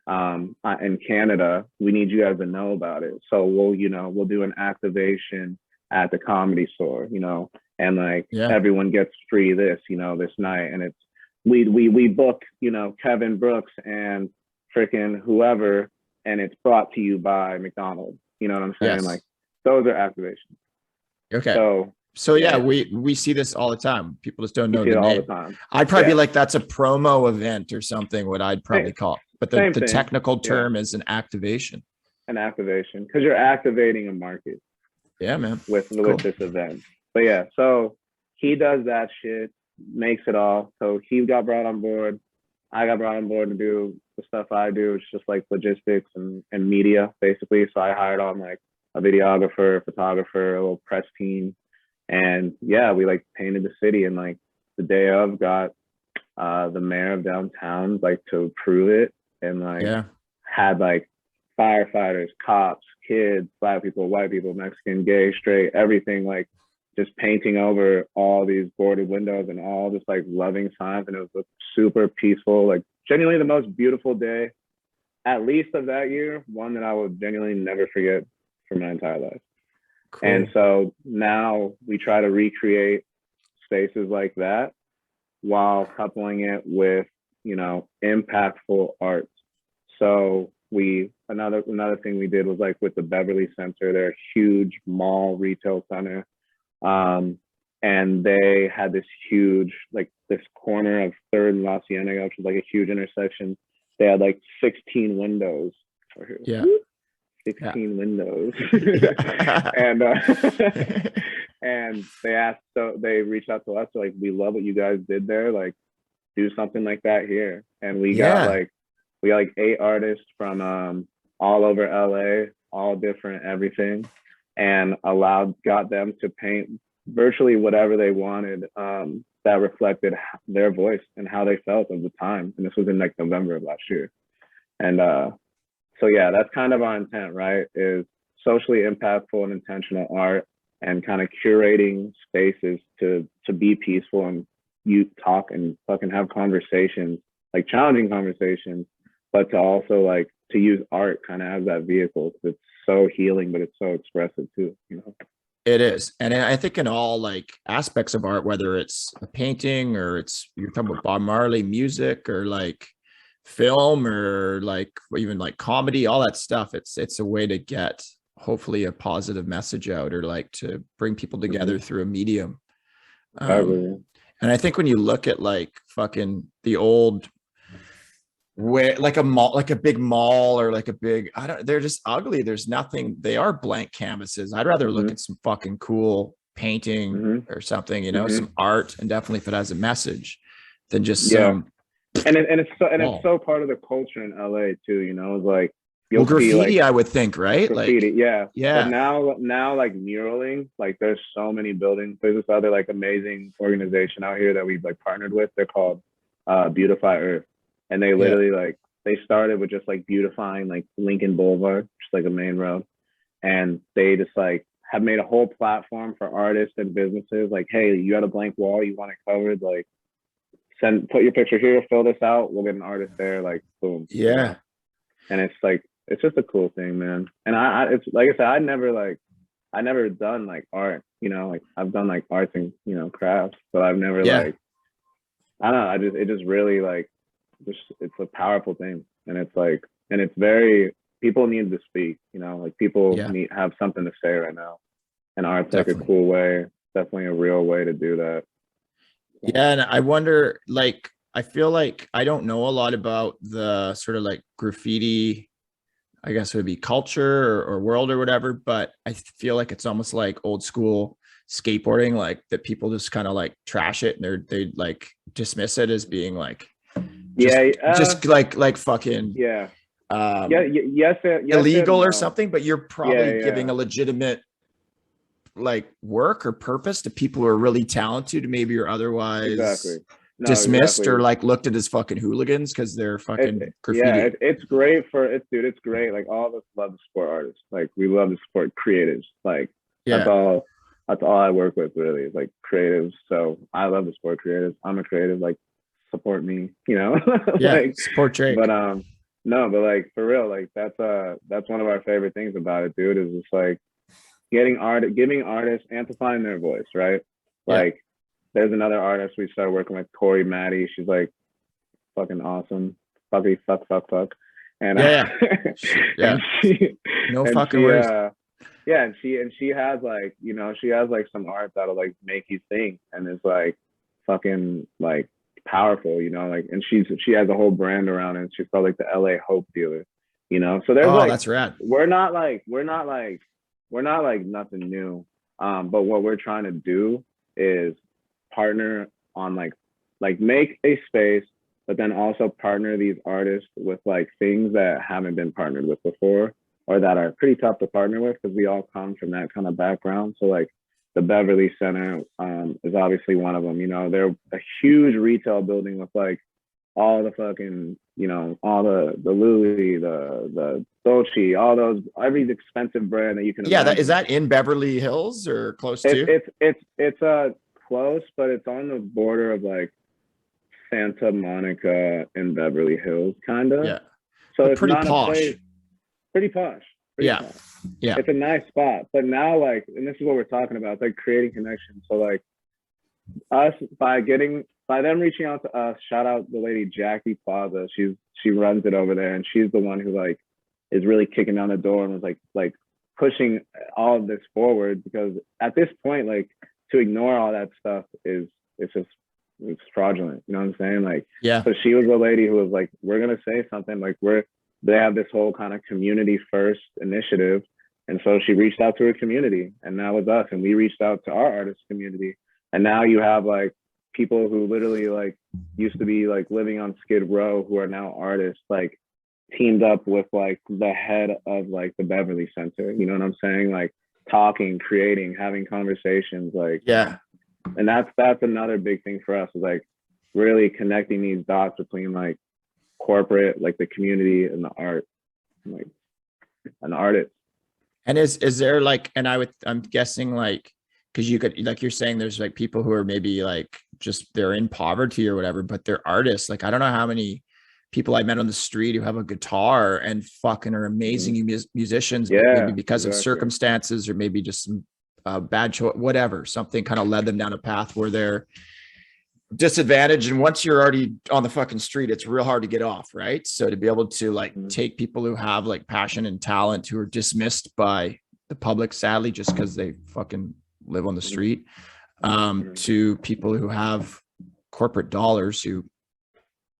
[SPEAKER 2] in Canada, we need you guys to know about it. So we'll do an activation at the Comedy Store, and like everyone gets free this night, and it's we book Kevin Brooks and freaking whoever, and it's brought to you by McDonald's. You know what I'm saying?
[SPEAKER 1] Yes.
[SPEAKER 2] Like those are activations.
[SPEAKER 1] Okay. So yeah, we see this all the time. People just don't know the name.
[SPEAKER 2] All the time.
[SPEAKER 1] I'd probably be like, that's a promo event or something, what I'd probably call it. But the technical term is an activation.
[SPEAKER 2] An activation, because you're activating a market.
[SPEAKER 1] Yeah, man.
[SPEAKER 2] With this event. But yeah, so he does that shit, makes it all. So he got brought on board. I got brought on board to do the stuff I do. It's just like logistics and media, basically. So I hired on like a videographer, photographer, a little press team. And yeah, we like painted the city, and like the day of got the mayor of downtown like to approve it, and like had like firefighters, cops, kids, Black people, white people, Mexican, gay, straight, everything, like just painting over all these boarded windows and all this like loving signs. And it was a super peaceful, like genuinely the most beautiful day, at least of that year, one that I will genuinely never forget for my entire life. Cool. And so now we try to recreate spaces like that while coupling it with, you know, impactful art. So another thing we did was like with the Beverly Center, they're a huge mall retail center. And they had this huge, like this corner of 3rd and La Cienega, which was like a huge intersection. They had like 16 windows.
[SPEAKER 1] Yeah.
[SPEAKER 2] 16 windows. and and they reached out to us, like, we love what you guys did there. Like, do something like that here. And we got like 8 artists from all over LA, all different everything, and got them to paint virtually whatever they wanted that reflected their voice and how they felt at the time. And this was in like November of last year. And so yeah, that's kind of our intent, right? Is socially impactful and intentional art, and kind of curating spaces to be peaceful, and you talk and fucking have conversations, like challenging conversations, but to also like to use art kind of as that vehicle. It's so healing, but it's so expressive too, you know?
[SPEAKER 1] It is. And I think in all like aspects of art, whether it's a painting or you're talking about Bob Marley music, or like film, or like even like comedy, all that stuff, it's a way to get hopefully a positive message out, or like to bring people together through a medium. And I think when you look at like fucking the old, where like a mall, like a big mall, or like a big, they're just ugly. There's nothing, they are blank canvases. I'd rather look at some fucking cool painting or something, you know, some art, and definitely if it has a message, than just some.
[SPEAKER 2] And it's so part of the culture in LA too, you know. It's like,
[SPEAKER 1] well, graffiti, like, I would think, right?
[SPEAKER 2] Graffiti,
[SPEAKER 1] like,
[SPEAKER 2] yeah. But now like muraling, like there's so many buildings. There's this other like amazing organization out here that we've like partnered with. They're called Beautify Earth. And they literally like, they started with just like beautifying like Lincoln Boulevard, just like a main road. And they just like have made a whole platform for artists and businesses. Like, hey, you got a blank wall, you want it covered, like put your picture here, fill this out, we'll get an artist there, like boom.
[SPEAKER 1] Yeah.
[SPEAKER 2] You know? And it's like, it's just a cool thing, man. And it's like I said, I never done like art, you know, like I've done like arts and, you know, crafts, but I've never like, I don't know, it just really like, it's a powerful thing. And it's like, and it's very, people need to speak, you know, like people have something to say right now. And art's like a cool way, definitely a real way to do that.
[SPEAKER 1] Yeah. And I wonder, like, I feel like I don't know a lot about the sort of like graffiti, I guess it would be culture or world or whatever, but I feel like it's almost like old school skateboarding, like that people just kind of like trash it, and they like dismiss it as being like, just like fucking illegal or something. But you're probably giving a legitimate like work or purpose to people who are really talented, maybe or otherwise dismissed or like looked at as fucking hooligans because they're fucking graffiti.
[SPEAKER 2] Yeah, it's great it's great. Like all of us love to support artists. Like we love to support creatives. Like that's all I work with really, is like creatives. So I love to support creatives. I'm a creative, like support me, you know.
[SPEAKER 1] Like, support Drake.
[SPEAKER 2] But no, but like for real, like that's one of our favorite things about it, dude, is just like giving artists, amplifying their voice, right? Like there's another artist we started working with, Corey Maddie. She's like fucking awesome. Fuck. And
[SPEAKER 1] no fucking words.
[SPEAKER 2] And she has like, you know, she has like some art that'll like make you think, and it's like fucking like powerful, you know, like, and she has a whole brand around it. She's called like the LA Hope Dealer, you know. So there's
[SPEAKER 1] that's rad.
[SPEAKER 2] We're not like nothing new. But what we're trying to do is partner on like make a space, but then also partner these artists with like things that haven't been partnered with before, or that are pretty tough to partner with, because we all come from that kind of background. So like the Beverly Center is obviously one of them. You know, they're a huge retail building with like all the fucking, you know, all the Louis, the Dolce, all those, every expensive brand that you can
[SPEAKER 1] Yeah, is
[SPEAKER 2] imagine.
[SPEAKER 1] that in Beverly Hills or close
[SPEAKER 2] It's
[SPEAKER 1] to?
[SPEAKER 2] it's close, but it's on the border of like Santa Monica and Beverly Hills, kind of.
[SPEAKER 1] Yeah,
[SPEAKER 2] So
[SPEAKER 1] but
[SPEAKER 2] it's
[SPEAKER 1] pretty
[SPEAKER 2] not a
[SPEAKER 1] posh.
[SPEAKER 2] place, pretty posh, pretty
[SPEAKER 1] Yeah,
[SPEAKER 2] posh.
[SPEAKER 1] yeah,
[SPEAKER 2] It's a nice spot. But now, like, and this is what we're talking about, it's like creating connections. So like us by them reaching out to us, shout out the lady Jackie Plaza. She runs it over there, and she's the one who like is really kicking down the door and was like pushing all of this forward, because at this point, like, to ignore all that stuff is, it's just, it's fraudulent. You know what I'm saying? Like,
[SPEAKER 1] yeah.
[SPEAKER 2] so she was the lady who was like, we're gonna say something. Like, they have this whole kind of community first initiative. And so she reached out to her community, and that was us. And we reached out to our artist community. And now you have like people who literally like used to be like living on Skid Row, who are now artists, like teamed up with like the head of like the Beverly Center. You know what I'm saying? Like talking, creating, having conversations, like,
[SPEAKER 1] Yeah.
[SPEAKER 2] and that's another big thing for us, is like really connecting these dots between like corporate, like the community, and the art, like an artist.
[SPEAKER 1] And is there like, and I'm guessing like, because you could, like you're saying, there's like people who are maybe like just they're in poverty or whatever, but they're artists. Like I don't know how many people I met on the street who have a guitar and fucking are amazing musicians, but maybe
[SPEAKER 2] Yeah,
[SPEAKER 1] because of
[SPEAKER 2] exactly.
[SPEAKER 1] circumstances or maybe just some bad choice, whatever, something kind of led them down a path where they're disadvantage. And once you're already on the fucking street, it's real hard to get off, right? So to be able to like take people who have like passion and talent who are dismissed by the public, sadly, just because they fucking live on the street, to people who have corporate dollars who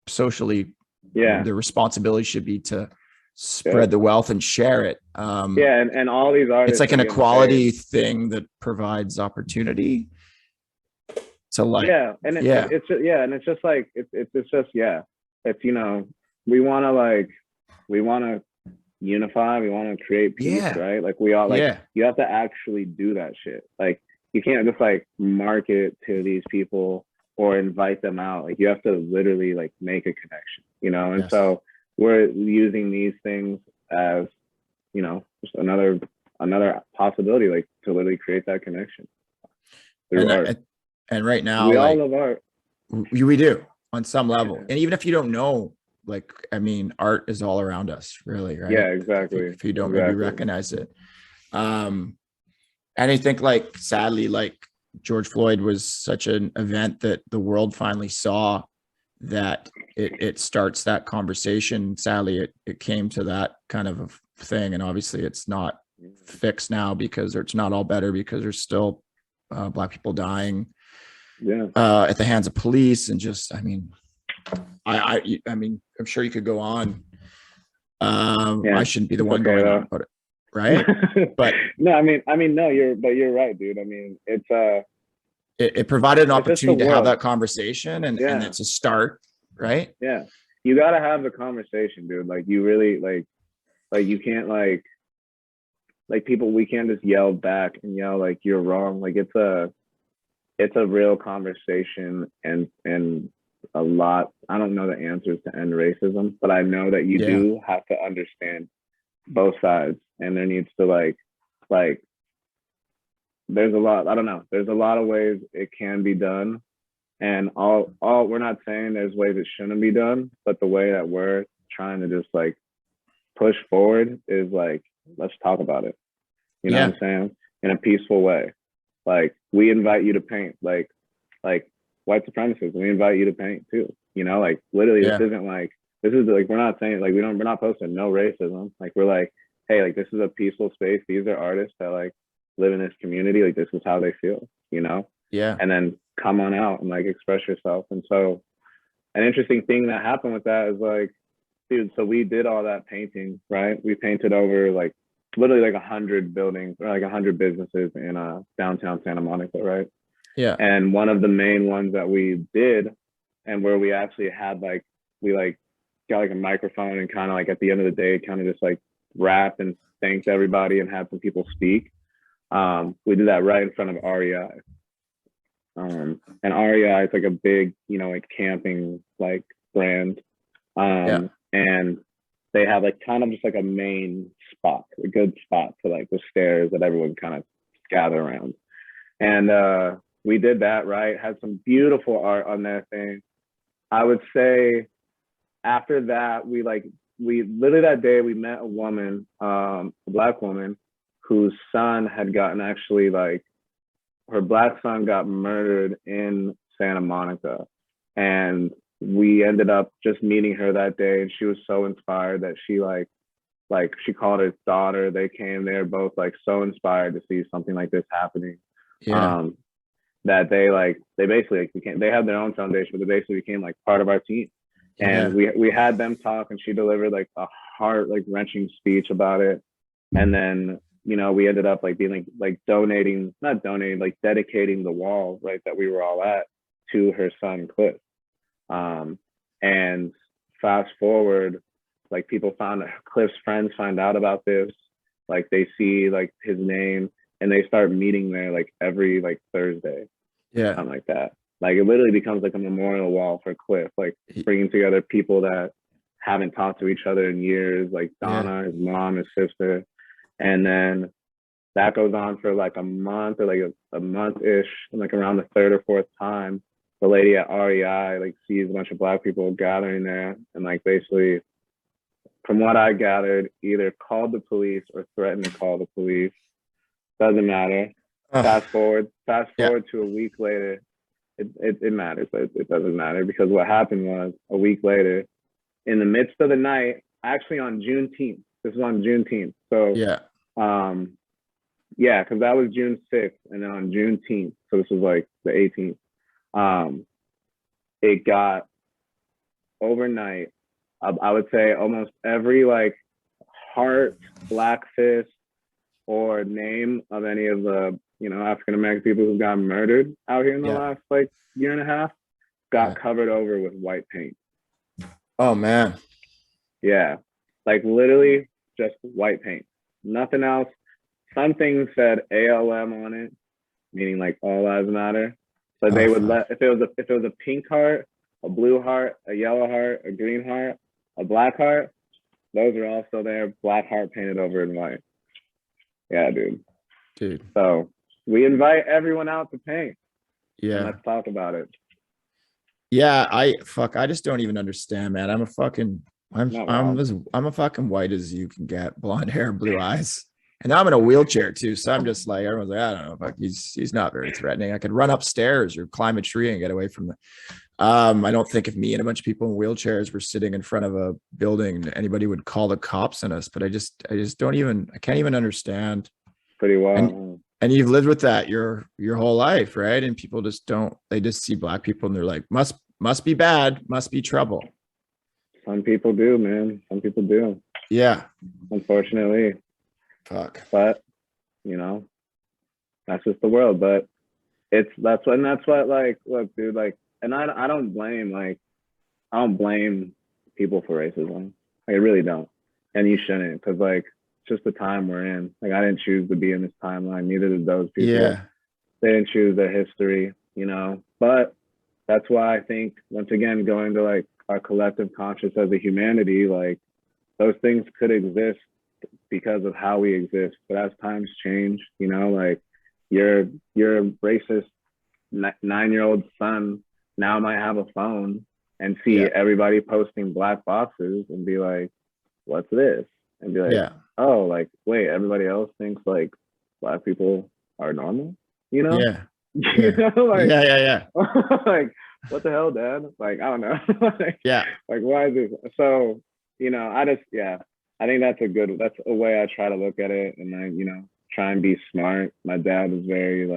[SPEAKER 1] socially,
[SPEAKER 2] Yeah,
[SPEAKER 1] their responsibility should be to spread the wealth and share it.
[SPEAKER 2] yeah, and all these artists
[SPEAKER 1] It's like
[SPEAKER 2] are
[SPEAKER 1] an
[SPEAKER 2] getting
[SPEAKER 1] equality
[SPEAKER 2] paid.
[SPEAKER 1] thing that provides opportunity to like,
[SPEAKER 2] Yeah, and
[SPEAKER 1] yeah,
[SPEAKER 2] it's just, yeah, and it's just like it's just, yeah, it's, you know, we want to like, we want to unify, we want to create peace,
[SPEAKER 1] yeah,
[SPEAKER 2] right? Like we all, like,
[SPEAKER 1] yeah,
[SPEAKER 2] you have to actually do that shit. Like you can't just like market to these people or invite them out. Like you have to literally like make a connection, you know. And
[SPEAKER 1] yes.
[SPEAKER 2] so we're using these things as, you know, just another possibility, like to literally create that connection through art.
[SPEAKER 1] And right now,
[SPEAKER 2] We all
[SPEAKER 1] like
[SPEAKER 2] love art.
[SPEAKER 1] we do on some level.
[SPEAKER 2] Yeah,
[SPEAKER 1] And even if you don't know, like, I mean, art is all around us, really,
[SPEAKER 2] yeah,
[SPEAKER 1] right?
[SPEAKER 2] exactly,
[SPEAKER 1] If you don't maybe
[SPEAKER 2] exactly.
[SPEAKER 1] recognize it. Um, and I think like sadly, like George Floyd was such an event that the world finally saw that it starts that conversation. Sadly, it came to that kind of a thing. And obviously it's not fixed now because it's not all better because there's still Black people dying
[SPEAKER 2] Yeah,
[SPEAKER 1] at the hands of police. And just, I mean, I mean, I'm sure you could go on.
[SPEAKER 2] yeah,
[SPEAKER 1] I shouldn't be the
[SPEAKER 2] it's
[SPEAKER 1] one
[SPEAKER 2] okay
[SPEAKER 1] going on
[SPEAKER 2] though.
[SPEAKER 1] about it, right? But
[SPEAKER 2] No, I mean, no, you're right, dude. I mean,
[SPEAKER 1] it provided an
[SPEAKER 2] it's just the
[SPEAKER 1] opportunity to have
[SPEAKER 2] world.
[SPEAKER 1] that conversation, and
[SPEAKER 2] Yeah,
[SPEAKER 1] it's a start, right?
[SPEAKER 2] yeah. You gotta have the conversation, dude. Like you really like you can't like people. We can't just yell back and yell like you're wrong. Like it's a real conversation, and a lot. I don't know the answers to end racism, but I know that you
[SPEAKER 1] Yeah,
[SPEAKER 2] do have to understand both sides, and there needs to like there's a lot, I don't know, there's a lot of ways it can be done, and all we're not saying there's ways it shouldn't be done, but the way that we're trying to just like push forward is like, let's talk about it, you know
[SPEAKER 1] yeah,
[SPEAKER 2] what I'm saying, in a peaceful way. Like we invite you to paint, like white supremacists, we invite you to paint too, you know, like literally this
[SPEAKER 1] yeah,
[SPEAKER 2] isn't like, this is like, we're not saying like, we're not posting no racism, like we're like, hey, like this is a peaceful space, these are artists that like live in this community, like this is how they feel, you know,
[SPEAKER 1] yeah,
[SPEAKER 2] and then come on out and like express yourself. And so an interesting thing that happened with that is like, dude, so we did all that painting, right? We painted over like literally like 100 buildings or like 100 businesses in downtown Santa Monica, right?
[SPEAKER 1] yeah,
[SPEAKER 2] And one of the main ones that we did, and where we actually had like, we like got like a microphone and kind of like at the end of the day kind of just like rapped and thanked everybody and had some people speak. We did that right in front of REI. And REI is like a big, you know, like camping like brand.
[SPEAKER 1] Yeah.
[SPEAKER 2] And they have like kind of just like a main spot, a good spot for like the stairs that everyone kind of gather around. And we did that, right? Had some beautiful art on that thing. I would say after that, we literally that day we met a woman, a black woman, whose son had gotten actually like her black son got murdered in Santa Monica. And we ended up just meeting her that day, and she was so inspired that she she called her daughter. They came, they're both like so inspired to see something like this happening.
[SPEAKER 1] Yeah.
[SPEAKER 2] That they basically like became, they had their own foundation, but they basically became like part of our team. And we had them talk, and she delivered like a heart like wrenching speech about it. And then, you know, we ended up like being like donating, not donating, like dedicating the wall, right, that we were all at to her son Cliff. And fast forward, like people found Cliff's friends find out about this, like they see like his name, and they start meeting there like every like Thursday,
[SPEAKER 1] Yeah.
[SPEAKER 2] something like that. Like it literally becomes like a memorial wall for Cliff, like bringing together people that haven't talked to each other in years, like Donna, his mom, his sister. And then that goes on for like a month or like a month-ish, and like around the third or fourth time, the lady at REI like sees a bunch of black people gathering there, and like basically, from what I gathered, either called the police or threatened to call the police. Doesn't matter. Fast forward to a week later. It matters, but it doesn't matter, because what happened was a week later, in the midst of the night, actually on Juneteenth. This was on Juneteenth. So because that was June 6th, and then on Juneteenth, so this was like the 18th. It got overnight. I would say almost every like heart, black fist, or name of any of the, you know, African American people who got murdered out here in the last like year and a half got covered over with white paint.
[SPEAKER 1] Oh man.
[SPEAKER 2] Yeah, like literally just white paint, nothing else. Some things said ALM on it, meaning like All Lives Matter. But they would let, if it was a pink heart, a blue heart, a yellow heart, a green heart, a black heart, those are also there, black heart painted over in white. Yeah, dude. So we invite everyone out to paint. Yeah. Let's talk about it.
[SPEAKER 1] Yeah, I just don't even understand, man. I'm a fucking white as you can get, blonde hair, blue eyes. And now I'm in a wheelchair too. So I'm just like, everyone's like, I don't know, fuck, he's not very threatening. I could run upstairs or climb a tree and get away from the I don't think if me and a bunch of people in wheelchairs were sitting in front of a building, anybody would call the cops on us. But I can't even understand.
[SPEAKER 2] Pretty well.
[SPEAKER 1] And you've lived with that your whole life, right? And people they just see black people and they're like, must be bad, must be trouble.
[SPEAKER 2] Some people do, man. Some people do.
[SPEAKER 1] Yeah.
[SPEAKER 2] Unfortunately.
[SPEAKER 1] Fuck.
[SPEAKER 2] But, you know, that's just the world. But that's what like, look, dude, like, and I don't blame people for racism. I really don't. And you shouldn't, because like, it's just the time we're in. Like, I didn't choose to be in this timeline. Neither did those people.
[SPEAKER 1] Yeah.
[SPEAKER 2] They didn't choose their history, you know. But that's why I think, once again, going to like our collective conscious as a humanity, like those things could exist because of how we exist. But as times change, you know, like your racist 9-year-old son now might have a phone and see everybody posting black boxes and be like, what's this? And be like, oh, like, wait, everybody else thinks like black people are normal, you know? You know, like, like, what the hell, Dad? Like, I don't know. Like, why is this? So, you know, I think that's a way I try to look at it, and I, you know, try and be smart. My dad was very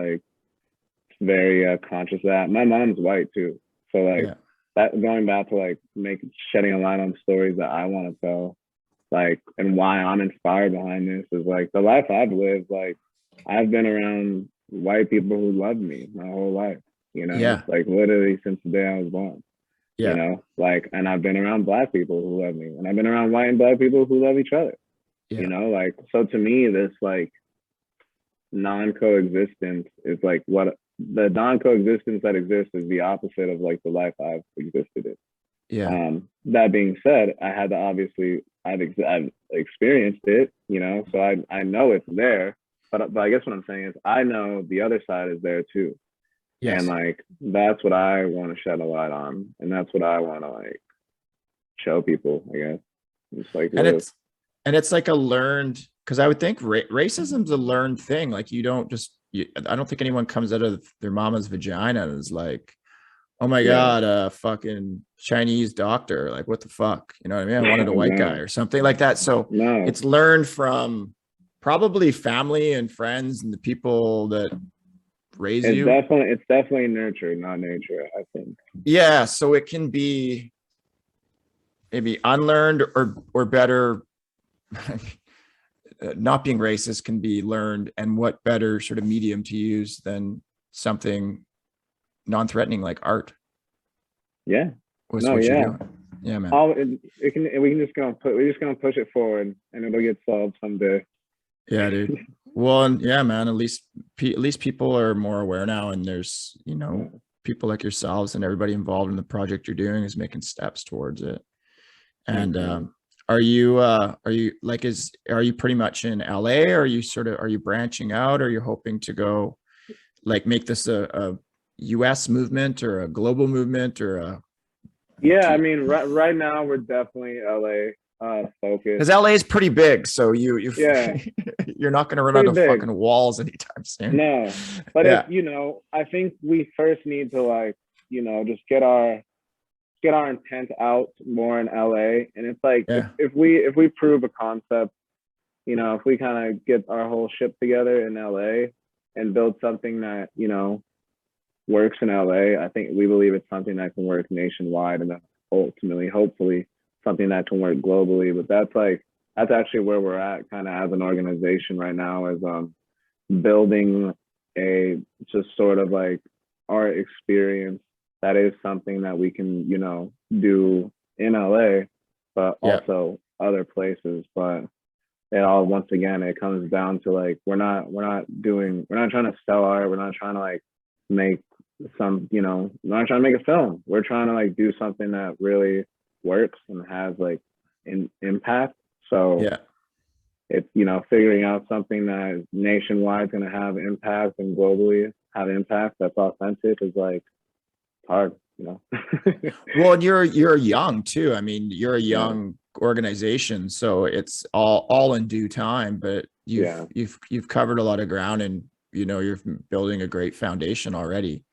[SPEAKER 2] conscious of that. My mom's white too, so like that, going back to like shedding a light on stories that I want to tell, like, and why I'm inspired behind this is like the life I've lived. Like, I've been around white people who loved me my whole life, you know, like literally since the day I was born. You know, like, and I've been around black people who love me, and I've been around white and black people who love each other. You know, like, so to me, this like non-coexistence is like what the non-coexistence that exists is the opposite of like the life I've existed in.
[SPEAKER 1] Yeah.
[SPEAKER 2] That being said, I had to obviously I've experienced it, so I know it's there. But I guess what I'm saying is I know the other side is there too. And
[SPEAKER 1] Yes.
[SPEAKER 2] like that's what I want to shed a light on. And that's what I want to like show people, I guess. It's like
[SPEAKER 1] And
[SPEAKER 2] live.
[SPEAKER 1] it's like a learned, because I would think racism's a learned thing. Like you don't just I don't think anyone comes out of their mama's vagina and is like, oh my
[SPEAKER 2] Yeah.
[SPEAKER 1] God, a fucking Chinese doctor. Like, what the fuck? You know what I mean? I wanted a white guy
[SPEAKER 2] No,
[SPEAKER 1] or something like that. So
[SPEAKER 2] no.
[SPEAKER 1] it's learned from probably family and friends and the people that raise you.
[SPEAKER 2] It's definitely nurture, not nature, I think.
[SPEAKER 1] Yeah. So it can be maybe unlearned or better. Not being racist can be learned, and what better sort of medium to use than something non-threatening like art
[SPEAKER 2] Yeah.
[SPEAKER 1] was
[SPEAKER 2] No,
[SPEAKER 1] what you're
[SPEAKER 2] yeah.
[SPEAKER 1] doing. Yeah, man.
[SPEAKER 2] It can we can just we're just gonna push it forward and it'll get solved someday.
[SPEAKER 1] Yeah, dude. Well, and yeah, man, at least people are more aware now, and there's,
[SPEAKER 2] Yeah.
[SPEAKER 1] people like yourselves and everybody involved in the project you're doing is making steps towards it.
[SPEAKER 2] Thanks,
[SPEAKER 1] And
[SPEAKER 2] man.
[SPEAKER 1] are you like, are you pretty much in LA, or are you branching out, or are you hoping to go like make this a US movement or a global movement or a
[SPEAKER 2] Yeah,
[SPEAKER 1] do
[SPEAKER 2] I
[SPEAKER 1] you,
[SPEAKER 2] mean, right now we're definitely LA
[SPEAKER 1] because
[SPEAKER 2] focused.
[SPEAKER 1] LA is pretty big, so you
[SPEAKER 2] Yeah,
[SPEAKER 1] you're not going to run out
[SPEAKER 2] pretty
[SPEAKER 1] of
[SPEAKER 2] big.
[SPEAKER 1] fucking walls anytime soon.
[SPEAKER 2] No, but
[SPEAKER 1] Yeah.
[SPEAKER 2] I think we first need to like, just get our intent out more in LA. And it's like
[SPEAKER 1] Yeah.
[SPEAKER 2] if we prove a concept, if we kind of get our whole ship together in LA and build something that, works in LA, I think we believe it's something that can work nationwide and then ultimately, hopefully, something that can work globally. But that's actually where we're at kind of as an organization right now is building a just sort of like art experience that is something that we can, do in LA, but
[SPEAKER 1] Yeah.
[SPEAKER 2] also other places. But it all once again it comes down to like we're not trying to sell art, we're not trying to like make we're not trying to make a film, we're trying to like do something that really works and has like an impact. So
[SPEAKER 1] Yeah.
[SPEAKER 2] it's figuring out something that is nationwide going to have impact and globally have impact that's authentic is like hard.
[SPEAKER 1] Well, and you're young too. I mean, you're a
[SPEAKER 2] Yeah,
[SPEAKER 1] young organization, so it's all in due time, but
[SPEAKER 2] yeah,
[SPEAKER 1] you've covered a lot of ground, and you're building a great foundation already.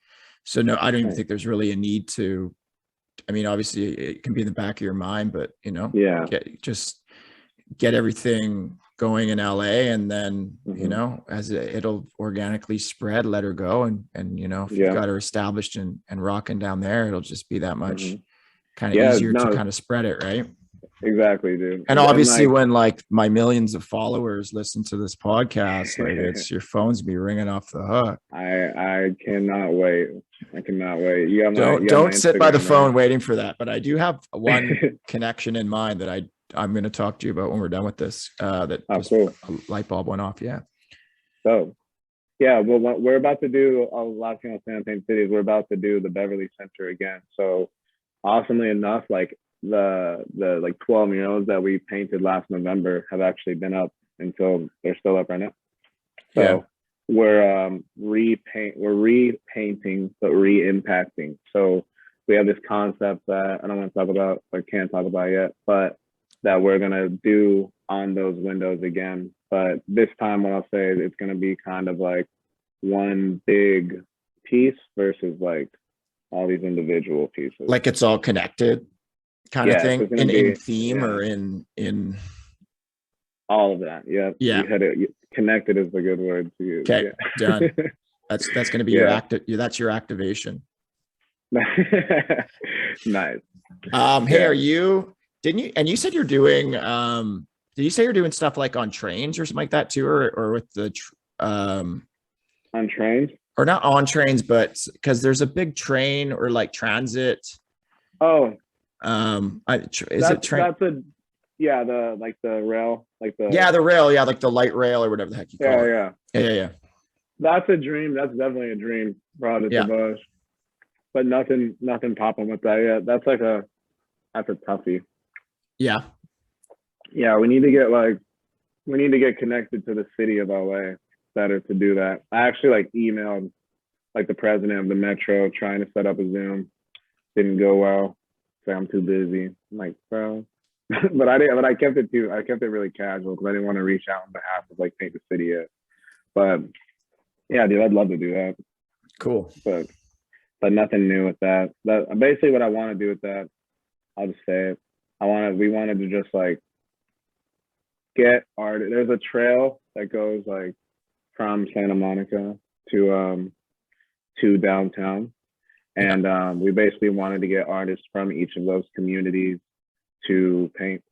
[SPEAKER 1] So no, I don't even
[SPEAKER 2] right.
[SPEAKER 1] think there's really a need to, I mean, obviously it can be in the back of your mind, but
[SPEAKER 2] Yeah.
[SPEAKER 1] get everything going in LA, and then
[SPEAKER 2] Hmm.
[SPEAKER 1] as it'll organically spread, let her go, and if you've
[SPEAKER 2] Yeah.
[SPEAKER 1] got her established and rocking down there, it'll just be that
[SPEAKER 2] Hmm.
[SPEAKER 1] much kind of
[SPEAKER 2] Yeah,
[SPEAKER 1] easier to
[SPEAKER 2] no,
[SPEAKER 1] kind of spread it, right?
[SPEAKER 2] exactly, dude.
[SPEAKER 1] And
[SPEAKER 2] And
[SPEAKER 1] obviously,
[SPEAKER 2] like
[SPEAKER 1] when like my millions of followers listen to this podcast, like it's your phone's be ringing off the hook.
[SPEAKER 2] I cannot wait. I cannot wait.
[SPEAKER 1] Don't
[SPEAKER 2] You got my
[SPEAKER 1] don't sit by the
[SPEAKER 2] Instagram, right?
[SPEAKER 1] phone waiting for that. But I do have one connection in mind that I'm going to talk to you about when we're done with this. That
[SPEAKER 2] Oh,
[SPEAKER 1] just
[SPEAKER 2] cool.
[SPEAKER 1] a light bulb went off. Yeah.
[SPEAKER 2] So yeah, well, what we're about to do, last thing I'll say on Paint City is we're about to do the Beverly Center again. So awesomely enough, like the like 12 murals that we painted last November have actually been up until they're still up right now.
[SPEAKER 1] Yeah.
[SPEAKER 2] So we're repainting but re-impacting. So we have this concept that I don't want to talk about or can't talk about yet, but that we're gonna do on those windows again. But this time what I'll say is it's gonna be kind of like one big piece versus like all these individual pieces.
[SPEAKER 1] Like it's all connected kind of
[SPEAKER 2] Yeah, so
[SPEAKER 1] thing
[SPEAKER 2] it's gonna
[SPEAKER 1] in
[SPEAKER 2] be
[SPEAKER 1] theme or in.
[SPEAKER 2] all of that. Yeah,
[SPEAKER 1] Yeah.
[SPEAKER 2] you had it. Connected is the good word to use.
[SPEAKER 1] Okay. Done.
[SPEAKER 2] Yeah.
[SPEAKER 1] That's going to be
[SPEAKER 2] Yeah.
[SPEAKER 1] that's your activation.
[SPEAKER 2] Nice.
[SPEAKER 1] Hey,
[SPEAKER 2] Yeah.
[SPEAKER 1] didn't you, and you said you're doing, did you say you're doing stuff like on trains or something like that too, or with the,
[SPEAKER 2] On trains.
[SPEAKER 1] or not on trains, but because there's a big train or like transit.
[SPEAKER 2] Oh,
[SPEAKER 1] Is it train?
[SPEAKER 2] that's a yeah, the like the rail, like
[SPEAKER 1] Yeah, the rail. Yeah, like the light rail or whatever the heck you call
[SPEAKER 2] yeah,
[SPEAKER 1] it.
[SPEAKER 2] yeah.
[SPEAKER 1] Yeah.
[SPEAKER 2] That's a dream. That's definitely a dream project
[SPEAKER 1] Yeah.
[SPEAKER 2] of ours. But nothing popping with that yet. That's like that's a toughie.
[SPEAKER 1] Yeah.
[SPEAKER 2] Yeah, we need to get connected to the city of LA better to do that. I actually like emailed like the president of the metro trying to set up a Zoom. Didn't go well. So I'm too busy. I'm like, bro. But I didn't. But I kept it really casual because I didn't want to reach out on behalf of like Paint the City yet. But yeah, dude, I'd love to do that.
[SPEAKER 1] Cool.
[SPEAKER 2] But nothing new with that. That basically what I want to do with that. I'll just say it. We wanted to just like get art. There's a trail that goes like from Santa Monica to downtown, and we basically wanted to get artists from each of those communities to paint.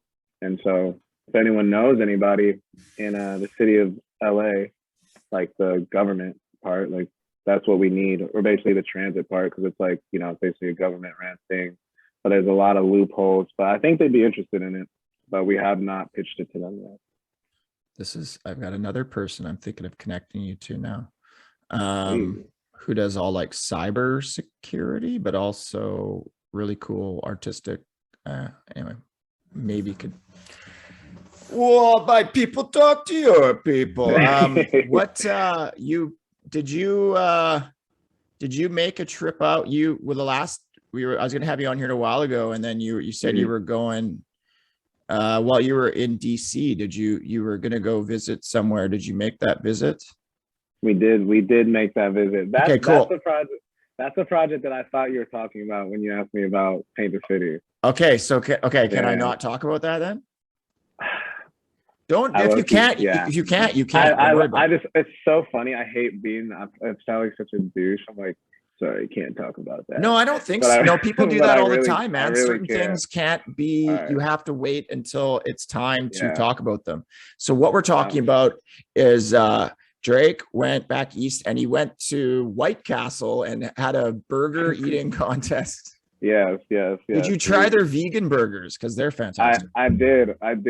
[SPEAKER 2] And so, if anyone knows anybody in the city of LA, like the government part, like that's what we need, or basically the transit part, because it's like, it's basically a government ran thing. But there's a lot of loopholes. But I think they'd be interested in it, but we have not pitched it to them yet.
[SPEAKER 1] I've got another person I'm thinking of connecting you to now, who does all like cyber security, but also really cool artistic. Anyway, maybe could. Well, my people talk to your people. What did you make a trip out? I was going to have you on here a while ago, and then you said you were going while you were in DC. You were going to go visit somewhere? Did you make that visit?
[SPEAKER 2] We did make that visit.
[SPEAKER 1] Okay, cool.
[SPEAKER 2] That's the project that I thought you were talking about when you asked me about Paint the City.
[SPEAKER 1] Okay, so can I not talk about that then? Don't. If you can't, you can't.
[SPEAKER 2] It's so funny. I hate being. I sound like such a douche. I'm like, sorry, you can't talk about that.
[SPEAKER 1] No, I don't think so. No, people do that all the time, man.
[SPEAKER 2] Really
[SPEAKER 1] Certain things can't be. Right. You have to wait until it's time to talk about them. So what we're talking about is Drake went back east, and he went to White Castle and had a burger eating contest.
[SPEAKER 2] Yes.
[SPEAKER 1] Did you try their vegan burgers? Because they're fantastic.
[SPEAKER 2] I did. I had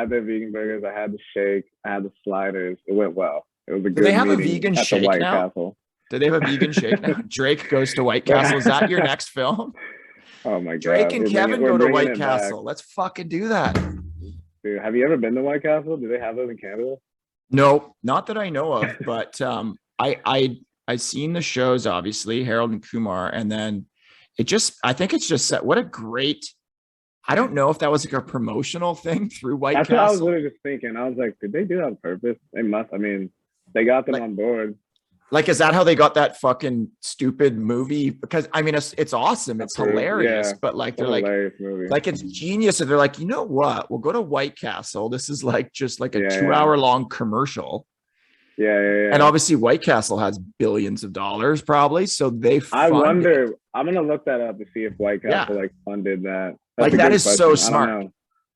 [SPEAKER 2] their vegan burgers. I had the shake. I had the sliders. It went well. It was a good.
[SPEAKER 1] Do they have a vegan shake now?
[SPEAKER 2] Castle.
[SPEAKER 1] Do they have a vegan shake now? Drake goes to White Castle. Is that your next film?
[SPEAKER 2] Oh my god!
[SPEAKER 1] Drake and Kevin go to White Castle. Back. Let's fucking do that.
[SPEAKER 2] Dude, have you ever been to White Castle? Do they have those in Canada?
[SPEAKER 1] No, not that I know of. But I seen the shows, obviously, Harold and Kumar, and then. I think it's just what a great, I don't know if that was like a promotional thing through White Castle.
[SPEAKER 2] That's what I was literally just thinking. I was like, did they do that on purpose? They must. I mean, they got them on board.
[SPEAKER 1] Like, is that how they got that fucking stupid movie? Because I mean, it's awesome. It's hilarious, but like, they're like, it's genius. And they're like, you know what? We'll go to White Castle. This is like, just like a 2-hour long commercial.
[SPEAKER 2] Yeah.
[SPEAKER 1] And obviously White Castle has billions of dollars probably. So
[SPEAKER 2] I wonder, I'm going to look that up to see if White Castle like funded that.
[SPEAKER 1] That's that is question. So smart.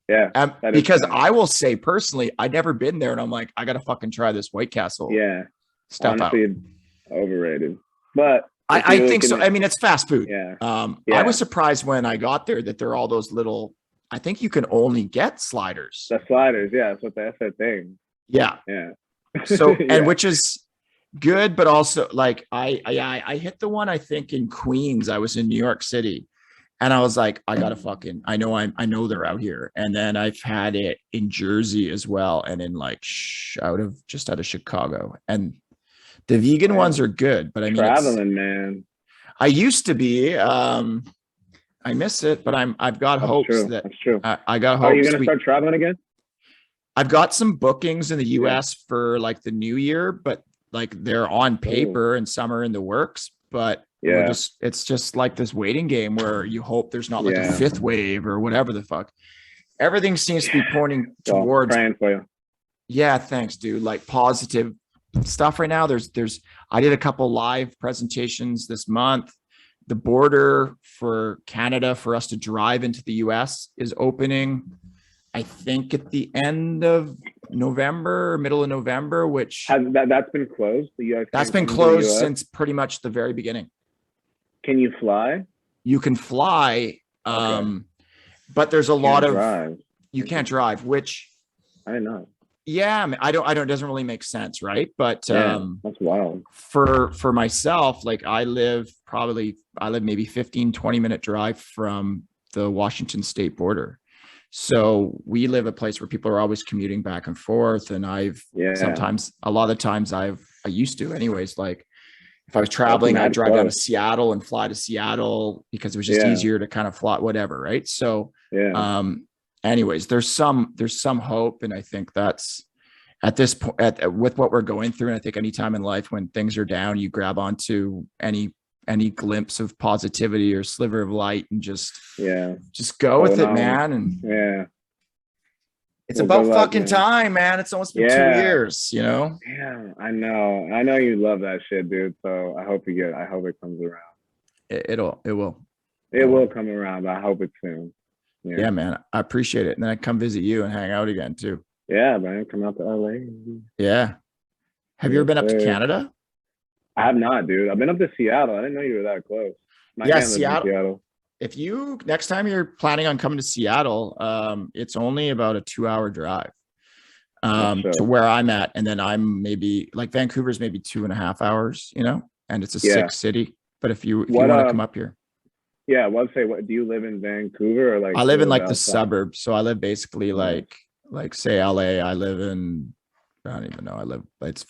[SPEAKER 2] Yeah.
[SPEAKER 1] Because I will say personally, I'd never been there and I'm like, I got to fucking try this White Castle.
[SPEAKER 2] Yeah.
[SPEAKER 1] Stuff
[SPEAKER 2] honestly,
[SPEAKER 1] out.
[SPEAKER 2] Overrated. But
[SPEAKER 1] I think so. I mean, it's fast food.
[SPEAKER 2] Yeah.
[SPEAKER 1] I was surprised when I got there that there are all those little, I think you can only get sliders.
[SPEAKER 2] The sliders. Yeah. That's their thing.
[SPEAKER 1] Yeah.
[SPEAKER 2] Yeah.
[SPEAKER 1] So, and which is good, but also like I hit the one, I think in Queens. I was in New York City and I was like, I know they're out here. And then I've had it in Jersey as well. And in like out of Chicago, and the vegan ones are good, but I mean,
[SPEAKER 2] traveling, man.
[SPEAKER 1] I used to be, I miss it, but I've got hopes that
[SPEAKER 2] that's true.
[SPEAKER 1] I got hopes.
[SPEAKER 2] Are you going to start traveling again?
[SPEAKER 1] I've got some bookings in the US for like the new year, but like they're on paper and some are in the works, but it's just like this waiting game where you hope there's not like a fifth wave or whatever the fuck. Everything seems to be pointing towards
[SPEAKER 2] praying for you.
[SPEAKER 1] Yeah, thanks, dude. Like positive stuff right now. I did a couple live presentations this month. The border for Canada for us to drive into the US is opening, I think at the end of November, middle of November, which
[SPEAKER 2] that's been closed.
[SPEAKER 1] That's been closed since pretty much the very beginning.
[SPEAKER 2] Can you fly?
[SPEAKER 1] You can fly, but there's a lot of you can't drive, which
[SPEAKER 2] I don't know.
[SPEAKER 1] Yeah, I mean, I don't. It doesn't really make sense, right? But
[SPEAKER 2] that's wild.
[SPEAKER 1] For myself, like I live maybe 15-20 minute drive from the Washington state border. So we live a place where people are always commuting back and forth. And sometimes, a lot of the times I used to anyways, like if I was traveling, I'd drive down to Seattle and fly to Seattle because it was just easier to kind of fly, whatever. Right. So, anyways, there's some hope. And I think that's at this point with what we're going through. And I think anytime in life when things are down, you grab onto any glimpse of positivity or sliver of light and just go with it, man. And it's about fucking time, man. It's almost been 2 years, you know?
[SPEAKER 2] Yeah, I know you love that shit, dude. So I hope it comes around.
[SPEAKER 1] It will
[SPEAKER 2] come around, but I hope it's soon.
[SPEAKER 1] Yeah, man. I appreciate it. And then I come visit you and hang out again too.
[SPEAKER 2] Yeah, man. Come out to LA.
[SPEAKER 1] Yeah. Have you ever been up to Canada?
[SPEAKER 2] I have not, dude. I've been up to Seattle. I didn't know you were that close.
[SPEAKER 1] Seattle. If you next time you're planning on coming to Seattle, it's only about a 2-hour drive to where I'm at, and then I'm maybe like Vancouver's maybe 2.5 hours, you know, and it's a sick city. But if you want to come up here,
[SPEAKER 2] what do you live in Vancouver or like?
[SPEAKER 1] I live in like the suburbs, so I live basically like say LA. I live in I don't even know. It's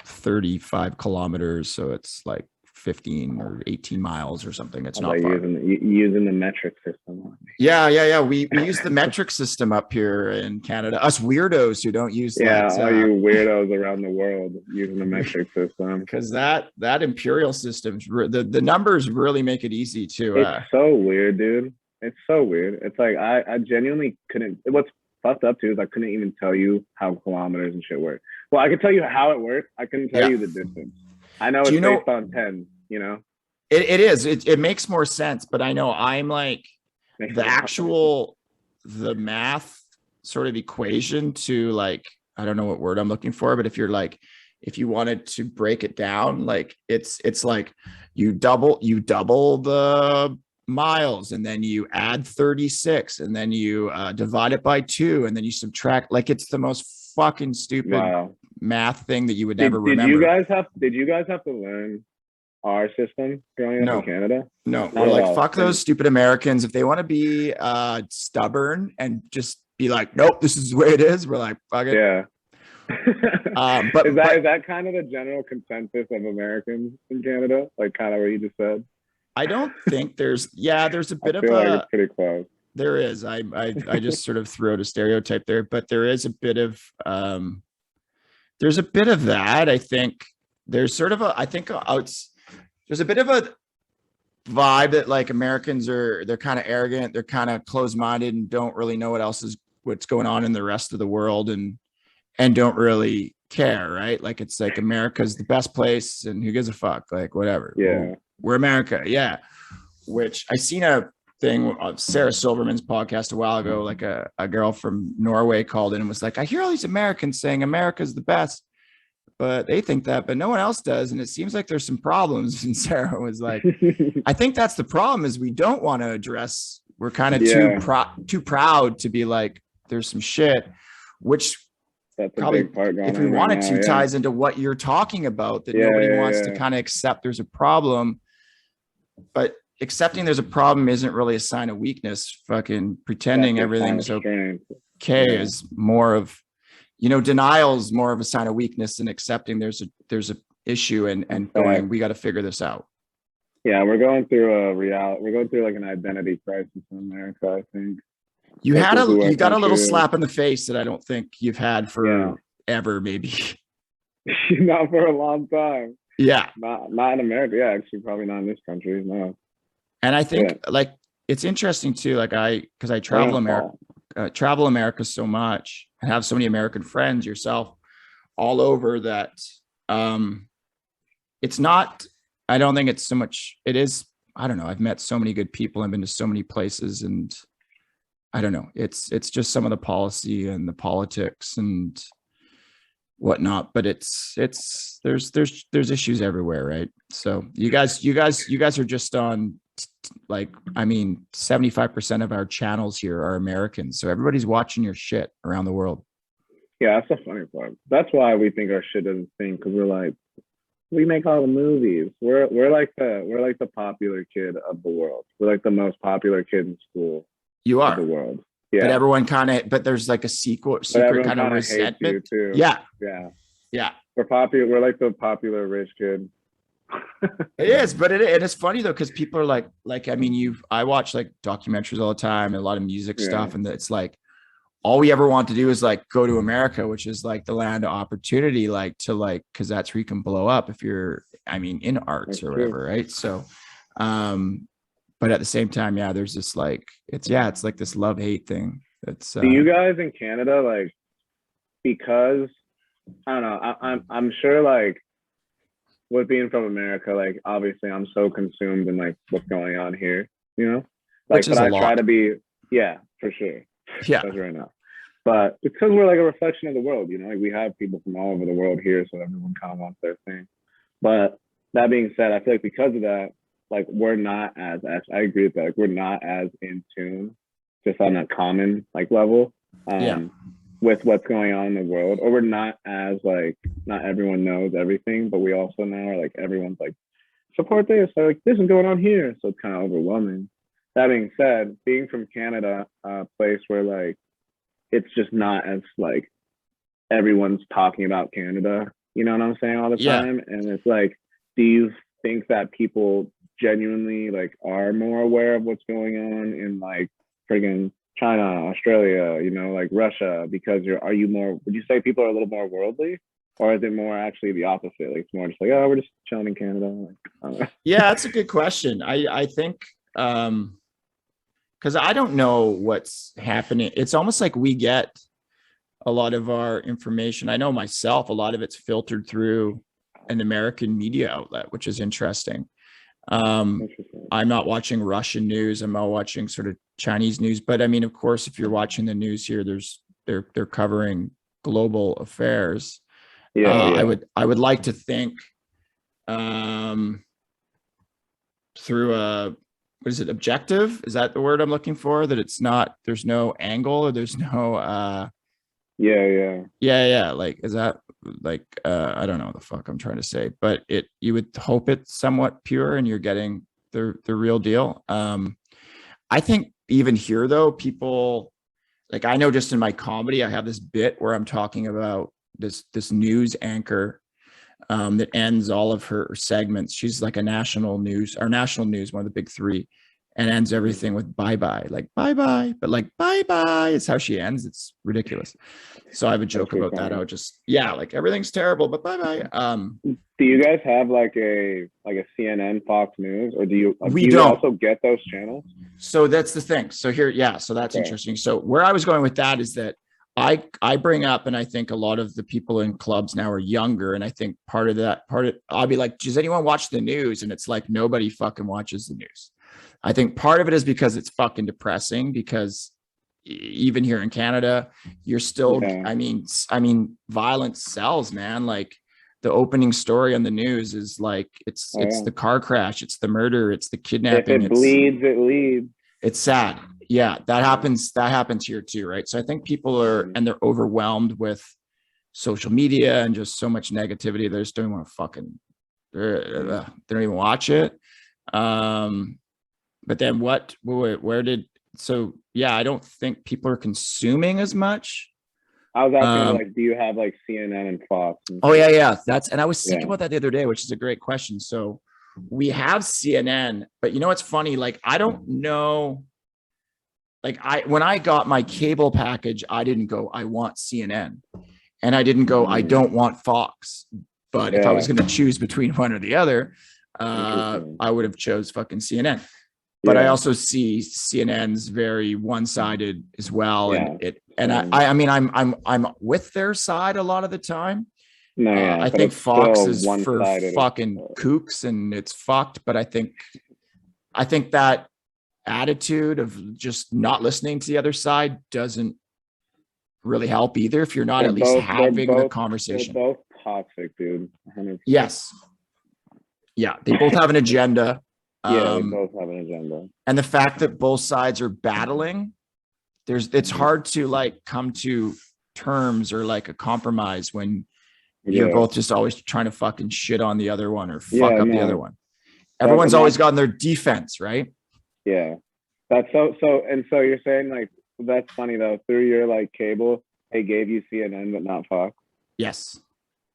[SPEAKER 1] 35 kilometers, so it's like 15 or 18 miles or something. It's not far.
[SPEAKER 2] Using the metric system.
[SPEAKER 1] Yeah. We use the metric system up here in Canada. Us weirdos who don't use
[SPEAKER 2] all you weirdos around the world using the metric system.
[SPEAKER 1] Because that imperial system, the numbers really make it easy to.
[SPEAKER 2] It's so weird, dude. It's so weird. It's like I genuinely couldn't. What's fucked up too is I couldn't even tell you how kilometers and shit work. Well, I could tell you how it works. I couldn't tell you the distance. I know it's based on 10, you know?
[SPEAKER 1] It is. It makes more sense, but I know I'm like the math sort of equation to like, I don't know what word I'm looking for, but if you wanted to break it down, like it's like you double the miles and then you add 36 and then you divide it by 2 and then you subtract. Like it's the most fucking stupid math thing that you would never remember.
[SPEAKER 2] Did you guys have to learn our system growing up in Canada?
[SPEAKER 1] No, we're like, fuck those stupid Americans. If they want to be stubborn and just be like, nope, this is the way it is, we're like, fuck it.
[SPEAKER 2] Yeah.
[SPEAKER 1] But
[SPEAKER 2] is that kind of the general consensus of Americans in Canada? Like kind of what you just said?
[SPEAKER 1] I don't think there's a bit of
[SPEAKER 2] like it's pretty close.
[SPEAKER 1] There is. I just sort of threw out a stereotype there, but there is a bit of that. I think there's sort of there's a bit of a vibe that like Americans they're kind of arrogant, they're kind of closed-minded and don't really know what's going on in the rest of the world and don't really care, right? Like it's like America's the best place and who gives a fuck, like whatever.
[SPEAKER 2] Yeah.
[SPEAKER 1] We're America. Yeah. Which I seen a thing of Sarah Silverman's podcast a while ago, like a girl from Norway called in and was like, I hear all these Americans saying America's the best, but they think that, but no one else does. And it seems like there's some problems. And Sarah was like, I think that's the problem is we don't want to address, we're kind of too proud to be like, there's some shit, which
[SPEAKER 2] that's
[SPEAKER 1] probably,
[SPEAKER 2] a big part going
[SPEAKER 1] if we
[SPEAKER 2] on
[SPEAKER 1] wanted
[SPEAKER 2] right now,
[SPEAKER 1] ties into what you're talking about, that nobody wants to kind of accept there's a problem. But accepting there's a problem isn't really a sign of weakness. Fucking pretending everything's okay is more of, denial is more of a sign of weakness than accepting there's a issue and going, we got to figure this out.
[SPEAKER 2] Yeah, we're going through we're going through like an identity crisis in America, I think.
[SPEAKER 1] You got a little slap in the face that I don't think you've had for ever, maybe.
[SPEAKER 2] Not for a long time.
[SPEAKER 1] Yeah.
[SPEAKER 2] Not in America. Yeah, actually probably not in this country. No.
[SPEAKER 1] And I think like it's interesting too, like because I travel America so much and have so many American friends yourself all over that it's not, I don't think it's so much, it is, I don't know. I've met so many good people. I've been to so many places and I don't know. It's just some of the policy and the politics and whatnot, but there's issues everywhere, right? So you guys are just on like, I mean, 75% of our channels here are Americans, so everybody's watching your shit around the world.
[SPEAKER 2] Yeah, that's the funny part. That's why we think our shit doesn't stink, because we're like, we make all the movies. We're we're like the popular kid of the world. We're like the most popular kid in school
[SPEAKER 1] You
[SPEAKER 2] of the
[SPEAKER 1] are,
[SPEAKER 2] world.
[SPEAKER 1] but
[SPEAKER 2] Yeah.
[SPEAKER 1] everyone kind of, but there's like a secret kind of resentment.
[SPEAKER 2] Too.
[SPEAKER 1] Yeah.
[SPEAKER 2] Yeah.
[SPEAKER 1] Yeah.
[SPEAKER 2] We're popular. We're like the popular rich kid.
[SPEAKER 1] It is, but it's funny though, because people are like, I mean, I watch like documentaries all the time and a lot of music stuff. And it's like, all we ever want to do is like go to America, which is like the land of opportunity, like to like, cause that's where you can blow up if you're, I mean, in arts
[SPEAKER 2] That's
[SPEAKER 1] or whatever.
[SPEAKER 2] true.
[SPEAKER 1] Right. So, but at the same time, yeah, there's this like, it's like this love hate thing. That's,
[SPEAKER 2] do you guys in Canada, like, because I don't know, I'm sure like with being from America, like obviously I'm so consumed in like what's going on here, you know, like, but I try to be, yeah, for sure.
[SPEAKER 1] Yeah.
[SPEAKER 2] That's right now. But because we're like a reflection of the world, you know, like we have people from all over the world here, so everyone kind of wants their thing. But that being said, I feel like because of that, like we're not as I agree with that. Like we're not as in tune, just on a common like level, with what's going on in the world, or we're not as like, not everyone knows everything, but we also now are like everyone's like support this, or like this is going on here, so it's kind of overwhelming. That being said, being from Canada, a place where like it's just not as like everyone's talking about Canada, you know what I'm saying, all the time. And it's like, do you think that people genuinely like are more aware of what's going on in like friggin' China, Australia, you know, like Russia, because are you more, would you say people are a little more worldly, or is it more actually the opposite? Like it's more just like, oh, we're just chilling in Canada. Like, I don't know.
[SPEAKER 1] Yeah, that's a good question. I think because I don't know what's happening. It's almost like we get a lot of our information. I know myself, a lot of it's filtered through an American media outlet, which is interesting. I'm not watching Russian news. I'm not watching sort of Chinese news. But I mean, of course, if you're watching the news here, they're covering global affairs. I would like to think through a, what is it, objective? Is that the word I'm looking for? That it's not, there's no angle, or there's no like, is that like I don't know what the fuck I'm trying to say, but you would hope it's somewhat pure and you're getting the real deal. I think even here though, people like, I know just in my comedy, I have this bit where I'm talking about this news anchor that ends all of her segments. She's like a national news, one of the big three, and ends everything with bye-bye, like bye-bye, but like bye-bye is how she ends. It's ridiculous. So I have a joke about that. I would just, like everything's terrible, but bye-bye.
[SPEAKER 2] Do you guys have like a CNN, Fox News, or do you
[SPEAKER 1] don't
[SPEAKER 2] also get those channels?
[SPEAKER 1] So that's the thing. So here, so that's interesting. So where I was going with that is that I bring up, and I think a lot of the people in clubs now are younger. And I think I'll be like, does anyone watch the news? And it's like, nobody fucking watches the news. I think part of it is because it's fucking depressing, because even here in Canada, you're still, I mean, violence sells, man. Like the opening story on the news is like, it's the car crash, it's the murder, it's the kidnapping.
[SPEAKER 2] If it bleeds, it leads.
[SPEAKER 1] It's sad. Yeah, that happens here too, right? So I think people they're overwhelmed with social media and just so much negativity. They just don't want to fucking, they don't even watch it. But then I don't think people are consuming as much.
[SPEAKER 2] I was asking, like, do you have like CNN and Fox?
[SPEAKER 1] Oh yeah. And I was thinking about that the other day, which is a great question. So we have CNN, but you know, what's funny? Like, I don't know. Like when I got my cable package, I didn't go, I want CNN, and I didn't go, I don't want Fox. But if I was going to choose between one or the other, I would have chose fucking CNN. But I also see CNN's very one-sided as well, I mean, I'm with their side a lot of the time. I think Fox is for fucking kooks and it's fucked. But I think that attitude of just not listening to the other side doesn't really help either, if you're not at least having the conversation.
[SPEAKER 2] They're both toxic, dude. 100%.
[SPEAKER 1] Yes. Yeah, they both have an agenda.
[SPEAKER 2] They both have an agenda.
[SPEAKER 1] And the fact that both sides are battling, it's hard to like come to terms or like a compromise when you're both just always trying to fucking shit on the other one or fuck up the other one. Everyone's always got on their defense, right?
[SPEAKER 2] Yeah. That's so you're saying like, that's funny though, through your like cable, they gave you CNN but not Fox.
[SPEAKER 1] Yes.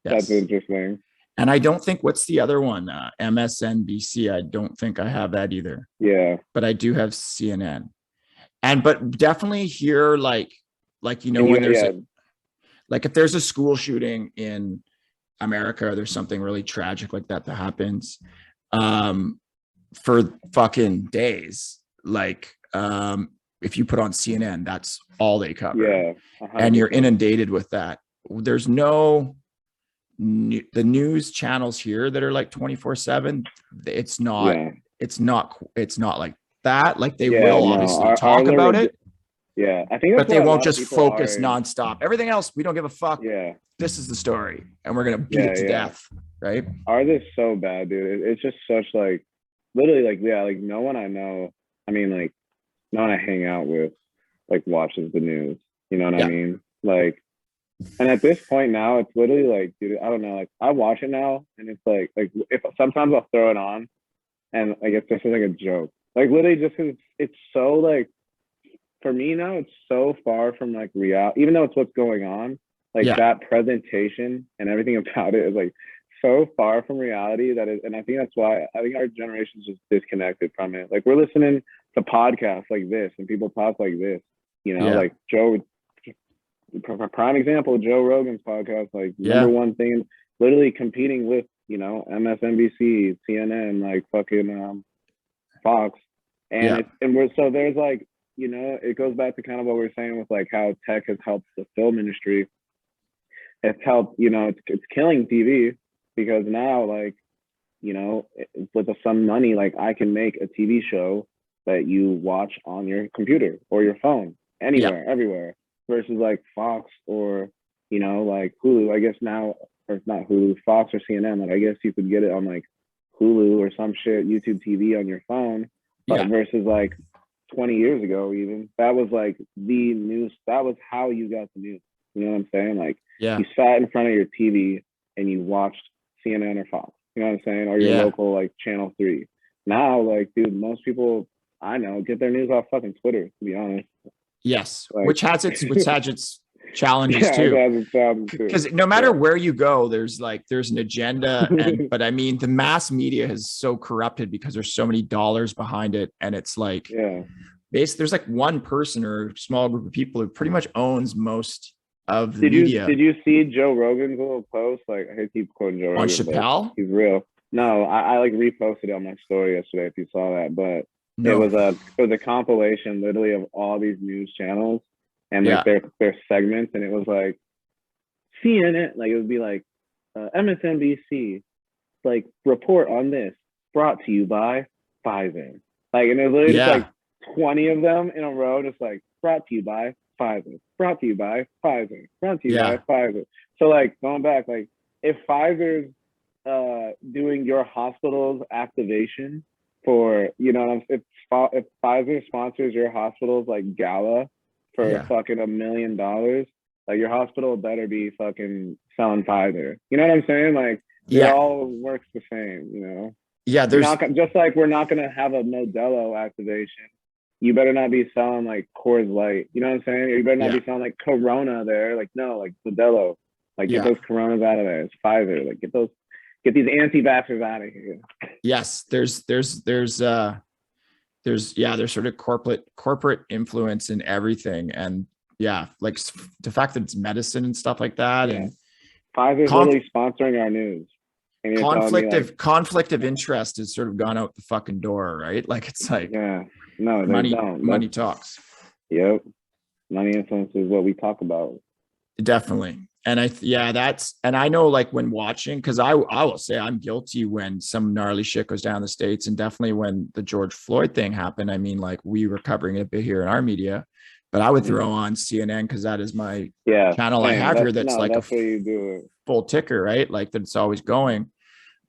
[SPEAKER 2] That's interesting.
[SPEAKER 1] And I don't think, what's the other one? MSNBC. I don't think I have that either.
[SPEAKER 2] Yeah.
[SPEAKER 1] But I do have CNN. But definitely here, like, you know, when there's like if there's a school shooting in America, or there's something really tragic like that happens, for fucking days, like, if you put on CNN, that's all they cover.
[SPEAKER 2] Yeah. 100%.
[SPEAKER 1] And you're inundated with that. There's no the news channels here that are like 24/7. It's not like that. Like they will obviously talk about it.
[SPEAKER 2] Yeah, I think,
[SPEAKER 1] but they won't just focus nonstop. Everything else, we don't give a fuck.
[SPEAKER 2] Yeah,
[SPEAKER 1] this is the story, and we're gonna beat it to death, right?
[SPEAKER 2] Ours is so bad, dude. It's just such like, literally, like, like no one I know. I mean, like, no one I hang out with, like, watches the news. You know what I mean? Like, and at this point now, it's literally like, dude, I don't know. Like, I watch it now, and it's like if sometimes I'll throw it on, and I guess this is like a joke. Like, literally, just because it's so like, for me now, it's so far from like reality, even though it's what's going on. Like that presentation and everything about it is like so far from reality and I think that's why I think our generation is just disconnected from it. Like, we're listening to podcasts like this and people talk like this, you know, like prime example, Joe Rogan's podcast, like number one thing, literally competing with, you know, MSNBC, CNN, like fucking Fox, and so there's like, you know, it goes back to kind of what we were saying with like how tech has helped the film industry. It's helped, you know, it's killing TV, because now, like, you know, with some money, like, I can make a TV show that you watch on your computer or your phone, anywhere, everywhere, versus like Fox or, you know, like Hulu, I guess now, or not Hulu, Fox or CNN, like, I guess you could get it on like Hulu or some shit, YouTube TV on your phone, but versus like 20 years ago, even, that was like the news. That was how you got the news. You know what I'm saying? Like, you sat in front of your TV and you watched CNN or Fox. You know what I'm saying? Or your local like Channel 3. Now, like, dude, most people I know get their news off fucking Twitter, to be honest.
[SPEAKER 1] Yes, like, which has its challenges too. Because no matter where you go, there's an agenda, but I mean, the mass media is so corrupted because there's so many dollars behind it, and it's like, there's like one person or a small group of people who pretty much owns most of the media.
[SPEAKER 2] Did you see Joe Rogan's little post? Like, I keep quoting Joe Rogan.
[SPEAKER 1] On Chappelle?
[SPEAKER 2] He's real. No, I like reposted it on my story yesterday, if you saw that, but it was a compilation literally of all these news channels and like their segments, and it was like CNN, like it would be like MSNBC, like, report on this, brought to you by Pfizer. Like, and it was literally just like 20 of them in a row, just like, brought to you by Pfizer, brought to you by Pfizer, brought to you by Pfizer. So like, going back, like, if Pfizer's doing your hospital's activation for, you know, if Pfizer sponsors your hospital's like gala for fucking $1 million, like, your hospital better be fucking selling Pfizer. You know what I'm saying? Like, it all works the same, you know? Yeah, there's just like we're not gonna have a Modelo activation. You better not be selling like Coors Light. You know what I'm saying? You better not be selling like Corona there. Like, no, like Modelo. Like, get those Coronas out of there. It's Pfizer. Like, get these anti-vaxxers out of here. Yes, there's sort of corporate influence in everything, and like the fact that it's medicine and stuff like that, and Pfizer's literally sponsoring our news.
[SPEAKER 1] Conflict of interest has sort of gone out the fucking door, right? Like, it's like money talks. Yep, money influences what we talk about. Definitely. And I know, like, when watching, because I will say I'm guilty when some gnarly shit goes down the States, and definitely when the George Floyd thing happened. I mean, like, we were covering it a bit here in our media, but I would throw on CNN because that is my channel I have here. That's like that's a full ticker, right? Like, that's always going.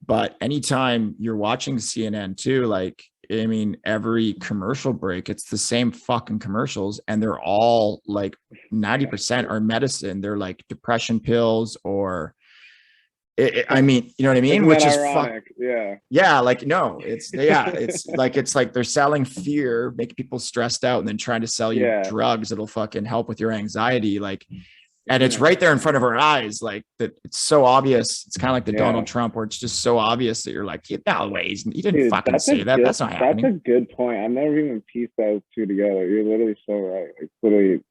[SPEAKER 1] But anytime you're watching CNN too, like, I mean, every commercial break, it's the same fucking commercials, and they're all like 90% are medicine. They're like depression pills or I mean, you know what I mean?
[SPEAKER 2] Isn't
[SPEAKER 1] Which
[SPEAKER 2] that
[SPEAKER 1] is
[SPEAKER 2] ironic? Yeah.
[SPEAKER 1] yeah, like no, it's like they're selling fear, making people stressed out, and then trying to sell you
[SPEAKER 2] Yeah.
[SPEAKER 1] drugs that'll fucking help with your anxiety. Like, and it's
[SPEAKER 2] Yeah.
[SPEAKER 1] right there in front of our eyes. Like that, it's so obvious. It's kind of like the
[SPEAKER 2] Yeah.
[SPEAKER 1] Donald Trump, where it's just so obvious that you're like, no way, he didn't
[SPEAKER 2] Dude,
[SPEAKER 1] fucking say that. That's not
[SPEAKER 2] that's a
[SPEAKER 1] happening.
[SPEAKER 2] good point. I never even pieced those two together. You're literally so right. Like literally,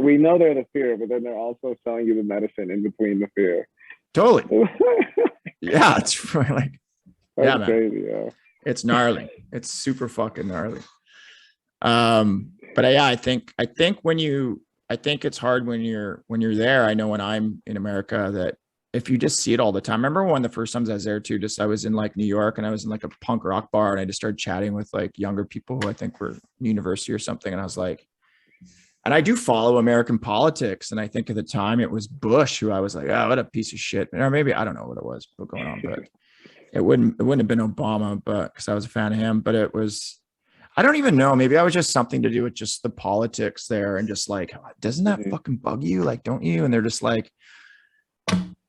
[SPEAKER 2] we know they're the fear, but then they're also selling you the medicine in between the fear.
[SPEAKER 1] Totally. Yeah, it's like, yeah,
[SPEAKER 2] That's
[SPEAKER 1] man,
[SPEAKER 2] crazy. Yeah.
[SPEAKER 1] it's gnarly. It's super fucking gnarly. But yeah, I think I think it's hard when you're there. I know when I'm in America that if you just see it all the time. I remember one of the first times I was there too, just I was in like New York and I was in like a punk rock bar and I just started chatting with like younger people who I think were in university or something. And I was like, and I do follow American politics. And I think at the time it was Bush who I was like, oh, what a piece of shit. Or maybe I don't know what it was going on, but it wouldn't have been Obama, but because I was a fan of him, but it was, I don't even know. Maybe I was just something to do with just the politics there and just like, doesn't that
[SPEAKER 2] Mhm.
[SPEAKER 1] fucking bug you? Like, don't you? And they're just like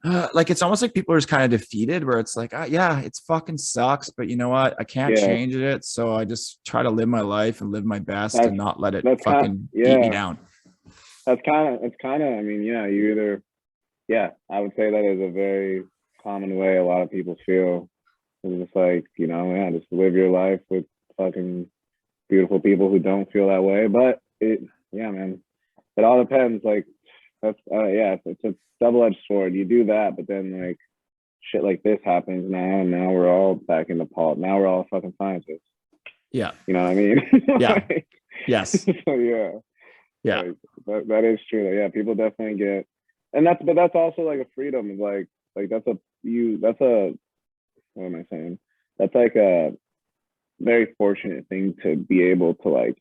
[SPEAKER 1] it's almost like people are just kind of defeated where it's like, yeah, it's fucking sucks, but you know what? I can't
[SPEAKER 2] Yeah.
[SPEAKER 1] change it. So I just try to live my life and live my best
[SPEAKER 2] That's
[SPEAKER 1] and not let it
[SPEAKER 2] that's kind of,
[SPEAKER 1] fucking beat me
[SPEAKER 2] yeah.
[SPEAKER 1] down.
[SPEAKER 2] It's kind of. I mean, yeah. You either, yeah. I would say that is a very common way a lot of people feel. It's just like, yeah, just live your life with fucking beautiful people who don't feel that way. But yeah, man, it all depends. Like that's yeah, it's a double-edged sword. You do that, but then like shit like this happens now, and now we're all back in the politics. Now we're all fucking scientists.
[SPEAKER 1] Yeah.
[SPEAKER 2] You know what I mean?
[SPEAKER 1] Yeah.
[SPEAKER 2] Like,
[SPEAKER 1] Yes.
[SPEAKER 2] so yeah,
[SPEAKER 1] Yeah.
[SPEAKER 2] like, that is true. Yeah, people definitely get, and that's also like a freedom. Like that's a what am I saying? That's like a very fortunate thing to be able to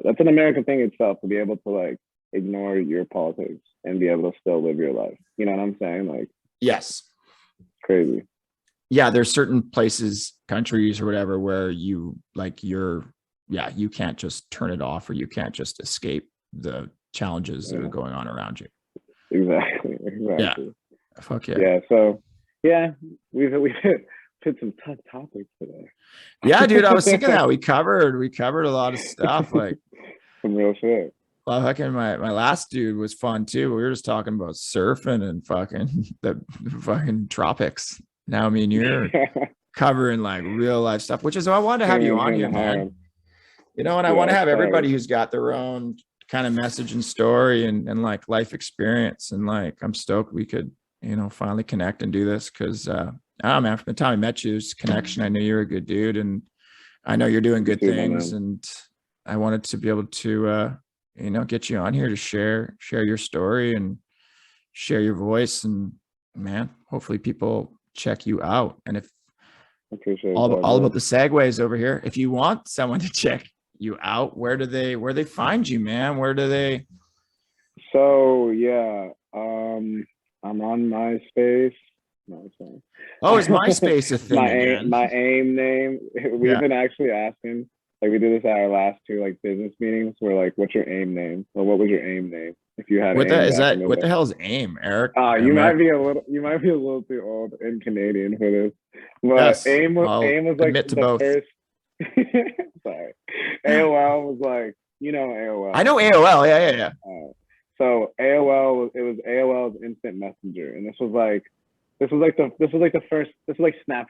[SPEAKER 2] that's an American thing itself, to be able to like ignore your politics and be able to still live your life. You know what I'm saying? Like,
[SPEAKER 1] Yes.
[SPEAKER 2] crazy.
[SPEAKER 1] Yeah. There's certain places, countries or whatever, where you like you can't just turn it off or you can't just escape the challenges that are going on around you.
[SPEAKER 2] Exactly.
[SPEAKER 1] Yeah. Fuck yeah.
[SPEAKER 2] Yeah. So yeah, we've hit some tough topics today.
[SPEAKER 1] Yeah, dude. I was thinking that we covered a lot of stuff. Like
[SPEAKER 2] Some real shit.
[SPEAKER 1] well, fucking my last dude was fun too. We were just talking about surfing and fucking the fucking tropics. Now, I mean, you're covering like real life stuff, which is why I wanted to have you on here, man. You know, and I want to have everybody who's got their own kind of message and story and like life experience. And like, I'm stoked we could, finally connect and do this because, man, from the time I met you, it's connection. I knew you're a good dude and I know you're doing good things. And I wanted to be able to, get you on here to share your story and share your voice. And man, hopefully people check you out. And if all about the segues over here, if you want someone to check you out, where they find you, man? Where do they?
[SPEAKER 2] So yeah, I'm on MySpace. No, sorry.
[SPEAKER 1] Oh, is MySpace a thing again?
[SPEAKER 2] My AIM name. We've been actually asking. Like we did this at our last two like business meetings. We're like, "What's your AIM name?" Well, what was your AIM name if you had?
[SPEAKER 1] What the hell is AIM, Eric?
[SPEAKER 2] You might be a little too old and Canadian for this. But yes, AIM was like the
[SPEAKER 1] both.
[SPEAKER 2] first. Sorry, AOL was like, AOL.
[SPEAKER 1] I know AOL. Yeah.
[SPEAKER 2] So AOL was AOL's instant messenger, and this was like Snapchat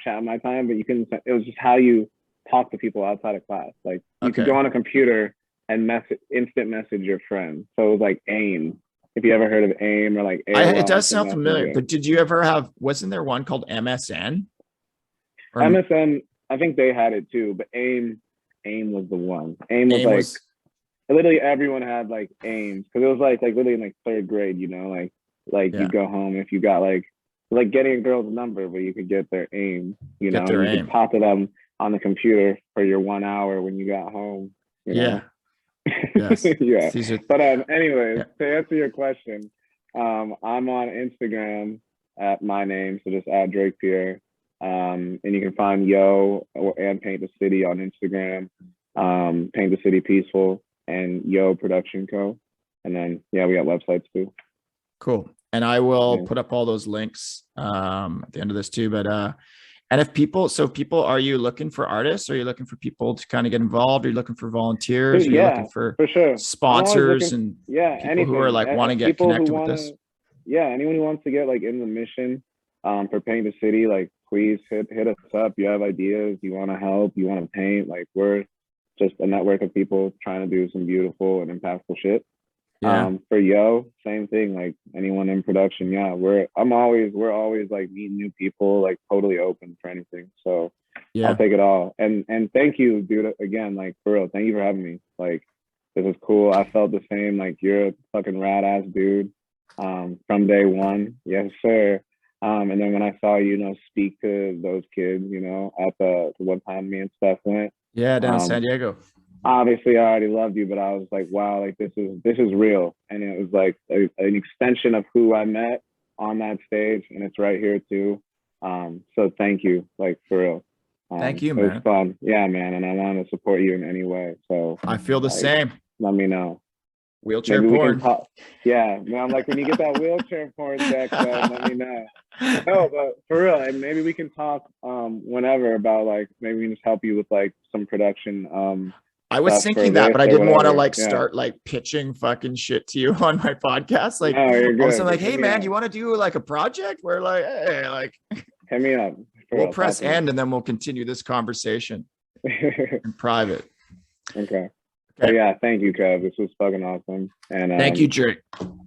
[SPEAKER 2] at my time, but you couldn't. It was just how you talk to people outside of class. Like you could go on a computer and instant message your friends. So it was like AIM. If you ever heard of AIM or like AOL,
[SPEAKER 1] it does sound familiar. But did you ever have? Wasn't there one called MSN?
[SPEAKER 2] MSN. I think they had it too, but AIM was the one. AIM was literally everyone had like AIMs because it was like literally in like third grade, you go home if you got like getting a girl's number, but you could get their AIM, you could talk to them on the computer for your 1 hour when you got home.
[SPEAKER 1] Yeah. Yes.
[SPEAKER 2] Yeah. But anyways, to answer your question, I'm on Instagram at my name, so just add Drake Pierre. And you can find and Paint the City on Instagram, Paint the City Peaceful and Yo Production Co. And then we got websites too.
[SPEAKER 1] Cool. and I will
[SPEAKER 2] Yeah.
[SPEAKER 1] put up all those links at the end of this too. But and if people, are you looking for artists? Are you looking for people to kind of get involved? Are you looking for volunteers? Are you
[SPEAKER 2] Yeah,
[SPEAKER 1] looking for
[SPEAKER 2] sure.
[SPEAKER 1] sponsors and
[SPEAKER 2] Yeah,
[SPEAKER 1] people
[SPEAKER 2] anything.
[SPEAKER 1] who are like want to get
[SPEAKER 2] People who
[SPEAKER 1] connected with
[SPEAKER 2] wanna,
[SPEAKER 1] this?
[SPEAKER 2] yeah, anyone who wants to get like in the mission for Paint the City, like please hit us up. You have ideas, you want to help, you want to paint, like we're just a network of people trying to do some beautiful and impactful shit.
[SPEAKER 1] Yeah.
[SPEAKER 2] For Yo, same thing, like anyone in production, yeah, we're always like meeting new people, like totally open for anything. So
[SPEAKER 1] Yeah.
[SPEAKER 2] I'll take it all. And thank you, dude, again, like for real, thank you for having me. Like this is cool. I felt the same. Like you're a fucking rad ass dude from day one. Yes, sir. And then when I saw you, speak to those kids, at the one time me and Steph went.
[SPEAKER 1] Yeah, down in San Diego.
[SPEAKER 2] Obviously I already loved you, but I was like, wow, like this is real. And it was like an extension of who I met on that stage, and it's right here too. So thank you, like for real.
[SPEAKER 1] Thank you,
[SPEAKER 2] it
[SPEAKER 1] man.
[SPEAKER 2] was fun. Yeah, man. And I want to support you in any way. So
[SPEAKER 1] I feel the same.
[SPEAKER 2] Let me know.
[SPEAKER 1] Wheelchair
[SPEAKER 2] Maybe
[SPEAKER 1] porn.
[SPEAKER 2] we can talk. Yeah, man. Like when you get that wheelchair porn deck, let me know. No, but for real, and maybe we can talk whenever about like maybe we can just help you with like some production.
[SPEAKER 1] I was thinking that, but I didn't want to like
[SPEAKER 2] Yeah.
[SPEAKER 1] start like pitching fucking shit to you on my podcast. Like,
[SPEAKER 2] No, you're
[SPEAKER 1] all of a
[SPEAKER 2] good.
[SPEAKER 1] sudden, like, hey
[SPEAKER 2] Hit me
[SPEAKER 1] man,
[SPEAKER 2] up.
[SPEAKER 1] do you want to do like a project where like, hey, like,
[SPEAKER 2] Hit me up. For
[SPEAKER 1] we'll
[SPEAKER 2] real,
[SPEAKER 1] press
[SPEAKER 2] talk to me.
[SPEAKER 1] end and then we'll continue this conversation in private.
[SPEAKER 2] Okay. But yeah, thank you, Kev. This was fucking awesome. And
[SPEAKER 1] Thank you, Jerry.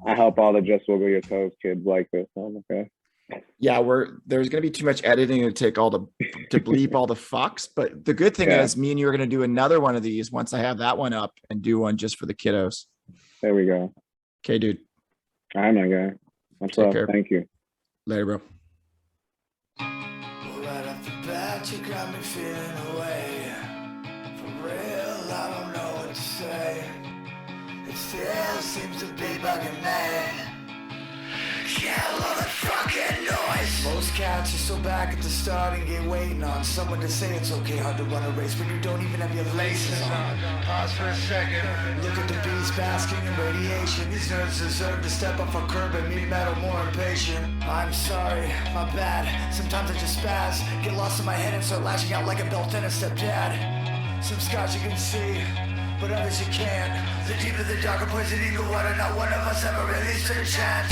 [SPEAKER 2] I hope all the Just Wiggle Your Toes kids like this one. Okay.
[SPEAKER 1] Yeah, there's gonna be too much editing to take to bleep all the fucks. But the good thing is, me and you are gonna do another one of these once I have that one up and do one just for the kiddos.
[SPEAKER 2] There we go.
[SPEAKER 1] Okay, dude.
[SPEAKER 2] All right, my guy. Much
[SPEAKER 1] Take
[SPEAKER 2] love.
[SPEAKER 1] care.
[SPEAKER 2] Thank you.
[SPEAKER 1] Later, bro.
[SPEAKER 3] Right off the bat, you got me feeling away. For real, I don't know what to say. It still seems to be bugging me. Yeah, I love that fucking noise. Most cats are so back at the starting gate waiting on someone to say it's okay, hard to run a race when you don't even have your laces on. Pause for a second. Look at the beast basking in radiation. These nerds deserve to step off a curb and meet metal more impatient. I'm sorry, my bad. Sometimes I just spaz, get lost in my head and start lashing out like a built-in stepdad. Some scars you can see, but others you can't. The deeper the darker poison in the water, not one of us ever really stood a chance.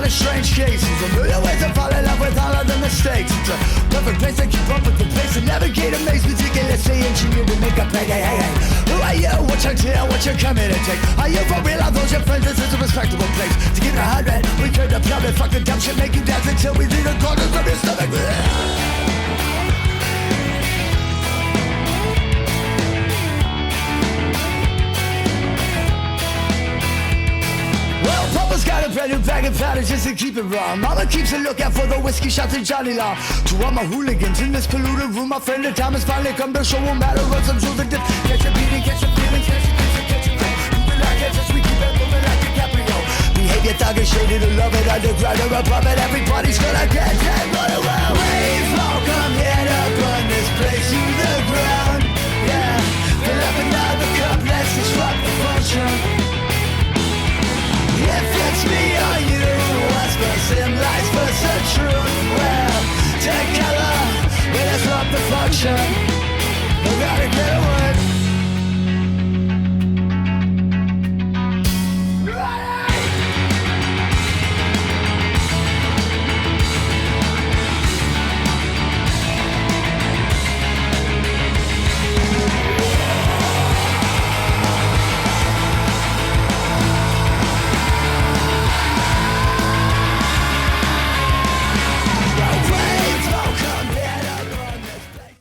[SPEAKER 3] Strange cases, a million ways to fall in love with all of the mistakes. It's a perfect place to keep up with the pace and navigate a maze meticulously engineered to make a payday. Hey, hey, who are you? What's your deal? What you coming to take? Are you for real? Are those your friends? This is a respectable place to keep your heart red. We turn the plummet, fuck the dumb shit, make you dance until we leave the corners of your stomach. Papa's got a brand new bag of powder just to keep it raw. Mama keeps a lookout for the whiskey shots and Johnny Law. To all my hooligans in this polluted room, my friend the time has finally come to show won't matter what's up to the dip. Catch a beating, catch a feeling, catch a kiss, catch a go. Moving like catch we keep it moving like DiCaprio. Behavior thuggish, shaded to love it, underground or above it. Everybody's gonna get dead, run around. We've all come here to burn this place to the ground. Yeah, fill up another cup, let's disrupt the function. If it's me or you, what's the sim lies for some truth? Well, take color, let us up the function.